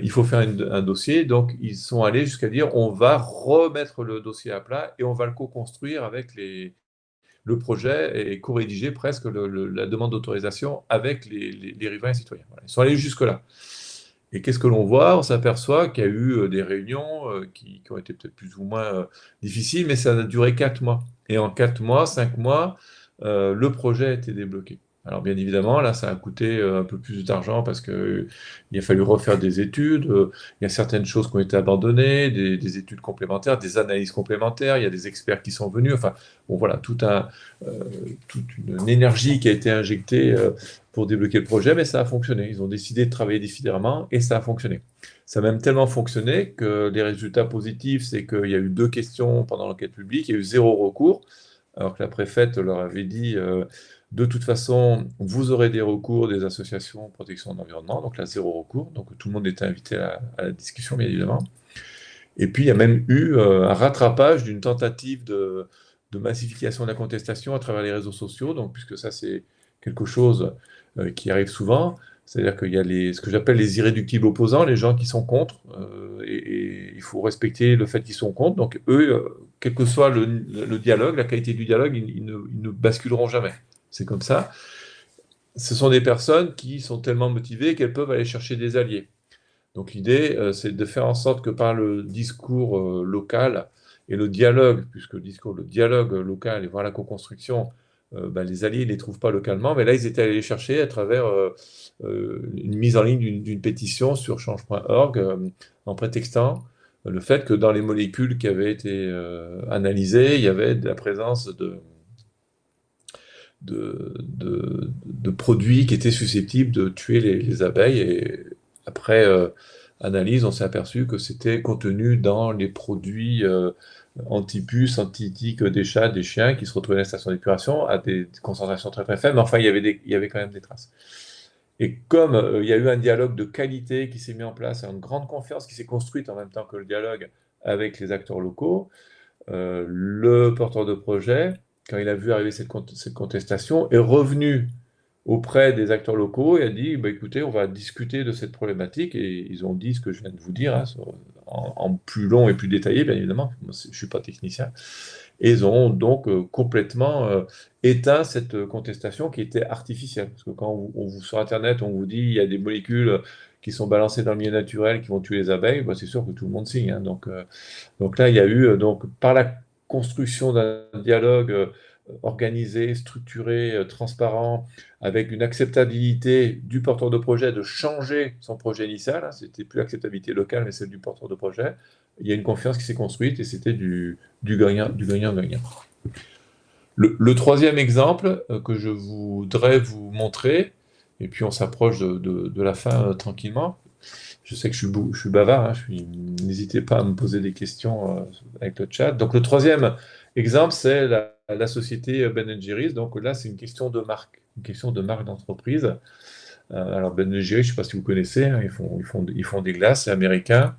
Il faut faire un dossier. Donc, ils sont allés jusqu'à dire, on va remettre le dossier à plat et on va le co-construire avec le projet et co-rédiger presque la demande d'autorisation avec les riverains et citoyens. Voilà. Ils sont allés jusque-là. Et qu'est-ce que l'on voit? On s'aperçoit qu'il y a eu des réunions qui ont été peut-être plus ou moins difficiles, mais ça a duré 4 mois. Et en 4 mois, 5 mois, le projet a été débloqué. Alors bien évidemment, là, ça a coûté un peu plus d'argent parce qu'il a fallu refaire des études. Il y a certaines choses qui ont été abandonnées, des études complémentaires, des analyses complémentaires. Il y a des experts qui sont venus. Enfin, bon, voilà, toute une énergie qui a été injectée pour débloquer le projet, mais ça a fonctionné. Ils ont décidé de travailler différemment et ça a fonctionné. Ça a même tellement fonctionné que les résultats positifs, c'est qu'il y a eu 2 questions pendant l'enquête publique, il y a eu 0 recours, alors que la préfète leur avait dit de toute façon, vous aurez des recours des associations de protection de l'environnement, donc là, 0 recours. Donc tout le monde était invité à la discussion, bien évidemment. Et puis, il y a même eu un rattrapage d'une tentative de massification de la contestation à travers les réseaux sociaux, donc, puisque ça, c'est quelque chose qui arrive souvent. C'est-à-dire qu'il y a ce que j'appelle les irréductibles opposants, les gens qui sont contre, et il faut respecter le fait qu'ils sont contre. Donc, eux quel que soit le dialogue, la qualité du dialogue, ils ne basculeront jamais. C'est comme ça. Ce sont des personnes qui sont tellement motivées qu'elles peuvent aller chercher des alliés. Donc l'idée, c'est de faire en sorte que par le discours local et le dialogue, puisque le dialogue local et voir la co-construction, ben, les alliés ne les trouvent pas localement, mais là, ils étaient allés les chercher à travers une mise en ligne d'une pétition sur change.org en prétextant le fait que dans les molécules qui avaient été analysées, il y avait de la présence de produits qui étaient susceptibles de tuer les abeilles. Et après analyse, on s'est aperçu que c'était contenu dans les produits anti-puces, anti-tiques des chats, des chiens qui se retrouvaient à la station d'épuration à des concentrations très très faibles. Mais enfin, il y avait quand même des traces. Et comme il y a eu un dialogue de qualité qui s'est mis en place, une grande confiance qui s'est construite en même temps que le dialogue avec les acteurs locaux, le porteur de projet, quand il a vu arriver cette contestation, est revenu auprès des acteurs locaux et a dit, bah, écoutez, on va discuter de cette problématique. Et ils ont dit ce que je viens de vous dire, hein, en plus long et plus détaillé, bien évidemment. Moi, je ne suis pas technicien. Et ils ont donc complètement éteint cette contestation qui était artificielle. Parce que quand sur Internet, on vous dit il y a des molécules qui sont balancées dans le milieu naturel qui vont tuer les abeilles, bah, c'est sûr que tout le monde signe, hein. Donc là, il y a eu, donc, par la construction d'un dialogue organisé, structuré, transparent, avec une acceptabilité du porteur de projet de changer son projet initial, hein, c'était plus l'acceptabilité locale, mais celle du porteur de projet, il y a une confiance qui s'est construite et c'était du gagnant-gagnant. Le troisième exemple que je voudrais vous montrer, et puis on s'approche de la fin tranquillement. Je sais que je suis bavard, hein, n'hésitez pas à me poser des questions avec le chat. Donc le troisième exemple, c'est la société Ben Jerry's. Donc là, c'est une question de marque d'entreprise. Alors Ben Jerry's, je ne sais pas si vous connaissez, hein, ils font des glaces, c'est américain.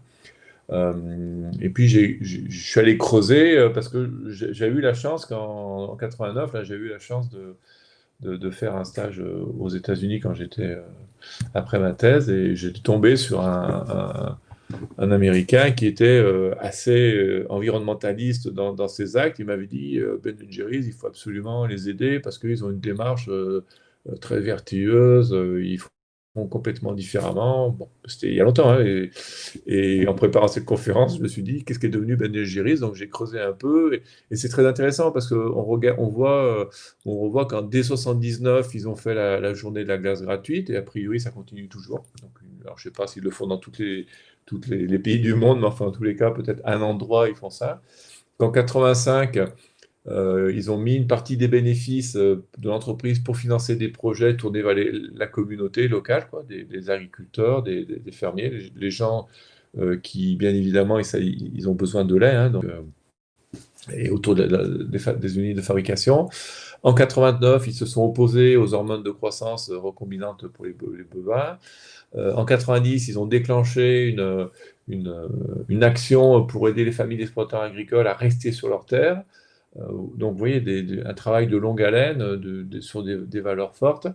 Et puis je suis allé creuser parce que j'ai eu la chance en 89, là, j'ai eu la chance de faire un stage aux États-Unis quand j'étais après ma thèse et j'ai tombé sur un Américain qui était assez environnementaliste dans ses actes. Il m'avait dit Ben Jerry's, il faut absolument les aider parce qu'ils ont une démarche très vertueuse, ils font complètement différemment. Bon, c'était il y a longtemps, hein, et en préparant cette conférence, je me suis dit qu'est-ce qui est devenu Ben Jerry's. Donc j'ai creusé un peu et c'est très intéressant parce on revoit qu'en dès 79, ils ont fait la journée de la glace gratuite et a priori ça continue toujours. Donc, alors je ne sais pas s'ils le font dans les pays du monde, mais enfin, en tous les cas, peut-être un endroit, ils font ça. Qu'en 85, ils ont mis une partie des bénéfices de l'entreprise pour financer des projets tournés vers la communauté locale, quoi, des agriculteurs, des fermiers, les gens qui, bien évidemment, ils ont besoin de lait, hein, et autour des unités de fabrication. En 89, ils se sont opposés aux hormones de croissance recombinantes pour les bovins. En 90, ils ont déclenché une action pour aider les familles d'exploitants agricoles à rester sur leurs terres. Donc, vous voyez, un travail de longue haleine sur des valeurs fortes.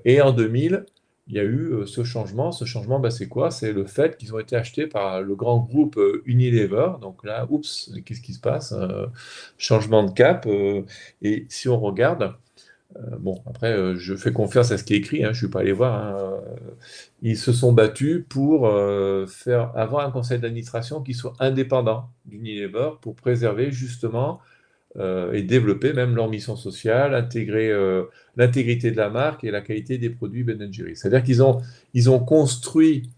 Et en 2000, il y a eu ce changement. Ce changement, bah, c'est quoi? C'est le fait qu'ils ont été achetés par le grand groupe Unilever. Donc là, oups, qu'est-ce qui se passe? Changement de cap. Et si on regarde, bon, après, je fais confiance à ce qui est écrit, hein, je ne suis pas allé voir, hein, ils se sont battus pour avoir un conseil d'administration qui soit indépendant d'Unilever pour préserver justement et développer même leur mission sociale, intégrer l'intégrité de la marque et la qualité des produits Ben Jerry's. C'est-à-dire ils ont construit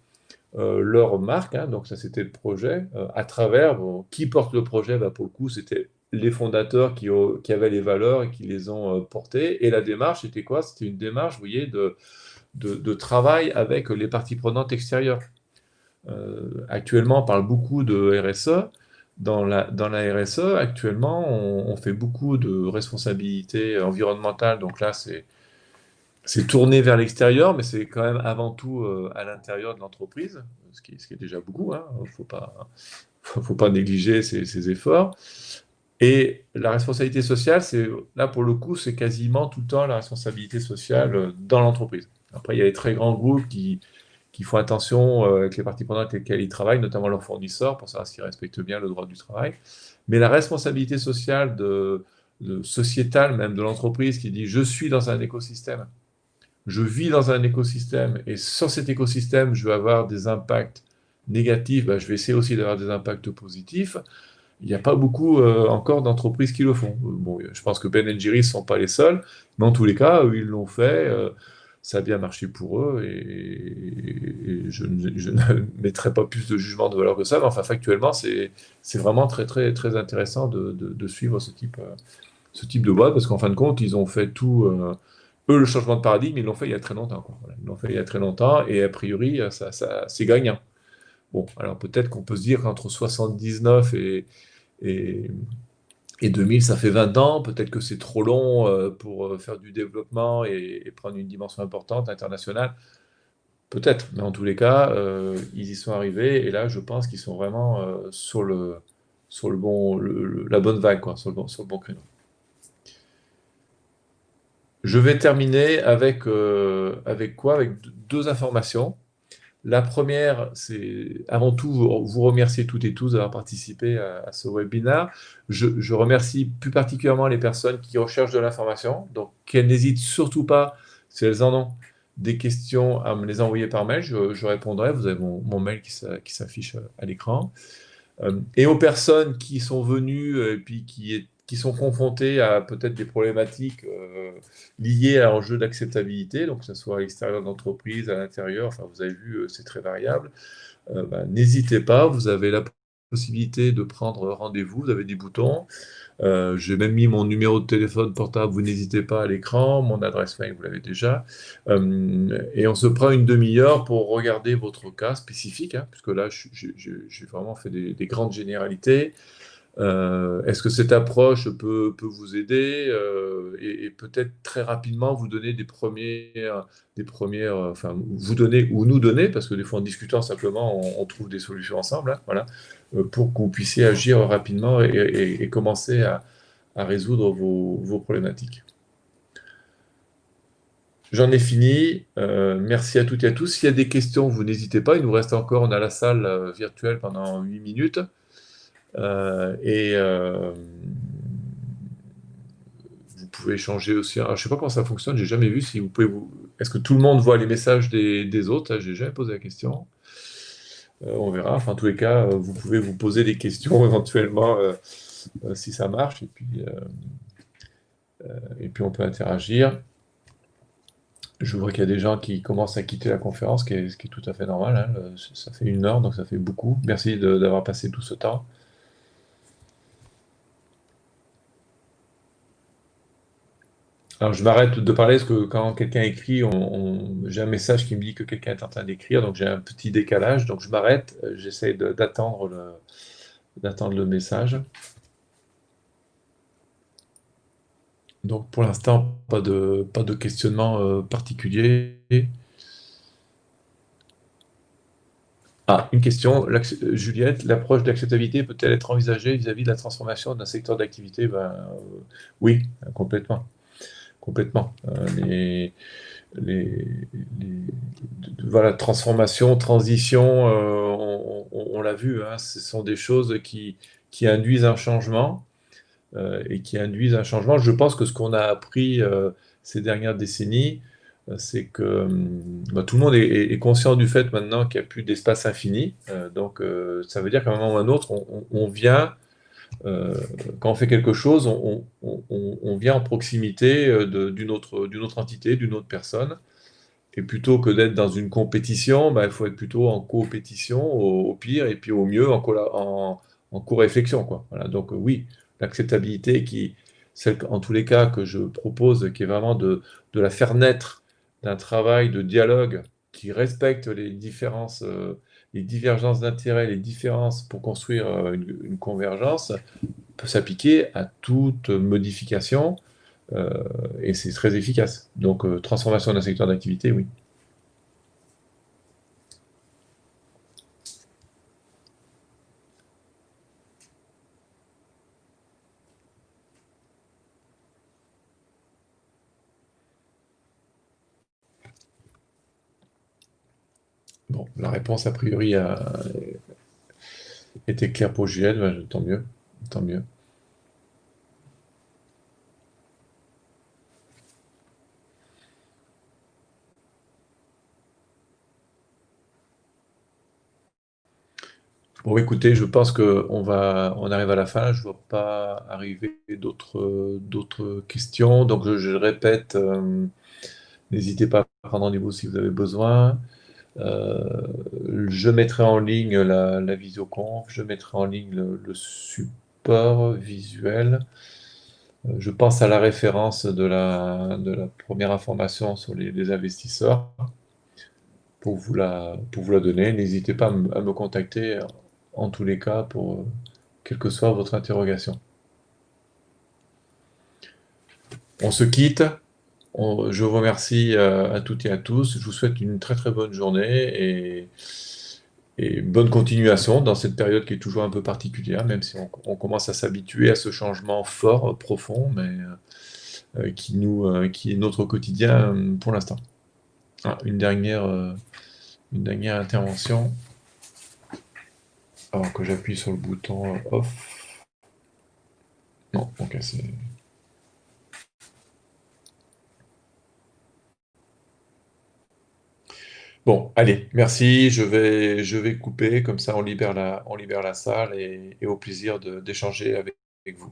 leur marque, hein, donc ça c'était le projet, à travers, bon, qui porte le projet, bah, pour le coup c'était les fondateurs qui avaient les valeurs et qui les ont portées, et la démarche c'était quoi? C'était une démarche, vous voyez, de travail avec les parties prenantes extérieures. Actuellement, on parle beaucoup de RSE. Dans la RSE, actuellement, on fait beaucoup de responsabilité environnementale. Donc là, c'est tourné vers l'extérieur, mais c'est quand même avant tout à l'intérieur de l'entreprise, ce qui est déjà beaucoup, hein. Il ne faut pas négliger ces efforts. Et la responsabilité sociale, là pour le coup, c'est quasiment tout le temps la responsabilité sociale dans l'entreprise. Après, il y a les très grands groupes qui font attention avec les parties prenantes avec lesquelles ils travaillent, notamment leurs fournisseurs, pour savoir s'ils respectent bien le droit du travail. Mais la responsabilité sociale, sociétale même de l'entreprise qui dit je suis dans un écosystème, je vis dans un écosystème et sur cet écosystème, je vais avoir des impacts négatifs, ben, je vais essayer aussi d'avoir des impacts positifs. Il n'y a pas beaucoup encore d'entreprises qui le font. Bon, je pense que Ben Jerry's ne sont pas les seuls, mais en tous les cas, eux, ils l'ont fait. Ça a bien marché pour eux et je ne mettrai pas plus de jugement de valeur que ça. Mais enfin, factuellement, c'est vraiment très, très, très intéressant de suivre ce type de boîte parce qu'en fin de compte, ils ont fait tout. Eux, le changement de paradigme, ils l'ont fait il y a très longtemps, quoi. Voilà, ils l'ont fait il y a très longtemps et a priori, c'est gagnant. Bon, alors peut-être qu'on peut se dire qu'entre 79 et, et 2000, ça fait 20 ans. Peut-être que c'est trop long pour faire du développement et prendre une dimension importante internationale. Peut-être, mais en tous les cas, ils y sont arrivés. Et là, je pense qu'ils sont vraiment sur le bon, la bonne vague, quoi, sur le bon créneau. Je vais terminer avec quoi? Avec deux informations. La première, c'est avant tout vous remercier toutes et tous d'avoir participé à ce webinaire. Je remercie plus particulièrement les personnes qui recherchent de l'information. Donc, qu'elles n'hésitent surtout pas, si elles en ont des questions, à me les envoyer par mail. Je répondrai. Vous avez mon mail qui s'affiche à l'écran. Et aux personnes qui sont venues et puis qui sont confrontées à peut-être des problématiques liées à un jeu d'acceptabilité, donc que ce soit à l'extérieur de l'entreprise, à l'intérieur, enfin vous avez vu, c'est très variable. N'hésitez pas, vous avez la possibilité de prendre rendez-vous, vous avez des boutons. J'ai même mis mon numéro de téléphone portable, vous n'hésitez pas à l'écran, mon adresse mail, vous l'avez déjà. Et on se prend une demi-heure pour regarder votre cas spécifique, hein, puisque là, j'ai vraiment fait des grandes généralités. Est-ce que cette approche peut vous aider et peut-être très rapidement vous donner enfin vous donner ou nous donner, parce que des fois en discutant simplement on trouve des solutions ensemble, hein, voilà, pour que vous puissiez agir rapidement et commencer à résoudre vos problématiques. J'en ai fini. Merci à toutes et à tous. S'il y a des questions, vous n'hésitez pas. Il nous reste encore, on a la salle virtuelle pendant 8 minutes. Et vous pouvez échanger aussi. Alors, je ne sais pas comment ça fonctionne, j'ai jamais vu si vous pouvez vous. Est-ce que tout le monde voit les messages des autres? J'ai jamais posé la question. On verra. Enfin, en tous les cas, vous pouvez vous poser des questions éventuellement si ça marche. Et puis on peut interagir. Je vois qu'il y a des gens qui commencent à quitter la conférence, ce qui est tout à fait normal, hein. Ça fait 1 heure, donc ça fait beaucoup. Merci d'avoir passé tout ce temps. Alors, je m'arrête de parler parce que quand quelqu'un écrit, j'ai un message qui me dit que quelqu'un est en train d'écrire, donc j'ai un petit décalage. Donc, je m'arrête, j'essaie d'attendre le message. Donc, pour l'instant, pas de questionnement particulier. Ah, une question. Juliette, l'approche d'acceptabilité peut-elle être envisagée vis-à-vis de la transformation d'un secteur d'activité? Oui, complètement. Complètement. Les, voilà, transformation, transition, on l'a vu, hein, ce sont des choses qui induisent un changement et qui induisent un changement. Je pense que ce qu'on a appris ces dernières décennies, c'est que tout le monde est conscient du fait maintenant qu'il n'y a plus d'espace infini. Donc, ça veut dire qu'à un moment ou à un autre, on vient, quand on fait quelque chose, on vient en proximité d'une autre entité, d'une autre personne. Et plutôt que d'être dans une compétition, il faut être plutôt en coopétition au pire, et puis au mieux en co-réflexion, quoi. Voilà, donc oui, l'acceptabilité celle en tous les cas que je propose, qui est vraiment de la faire naître d'un travail de dialogue qui respecte les différences, les divergences d'intérêts, les différences pour construire une convergence, peut s'appliquer à toute modification, euh, et c'est très efficace. Donc, transformation d'un secteur d'activité, oui. Bon, la réponse, a priori, a été claire pour Juliette, ben, tant mieux, tant mieux. Bon, écoutez, je pense on arrive à la fin. Je ne vois pas arriver d'autres questions. Donc, je répète, n'hésitez pas à prendre rendez-vous si vous avez besoin. Euh, je mettrai en ligne la visioconf, je mettrai en ligne le support visuel. Je pense à la référence de la première information sur les investisseurs pour vous la donner. N'hésitez pas à me contacter en tous les cas pour quelle que soit votre interrogation. On se quitte. Je vous remercie à toutes et à tous. Je vous souhaite une très très bonne journée et bonne continuation dans cette période qui est toujours un peu particulière, même si on commence à s'habituer à ce changement fort, profond, mais qui est notre quotidien pour l'instant. Ah, une dernière intervention, alors que j'appuie sur le bouton off. Non, ok, c'est... Bon, allez, merci, je vais couper, comme ça on libère la salle et au plaisir d'échanger avec vous.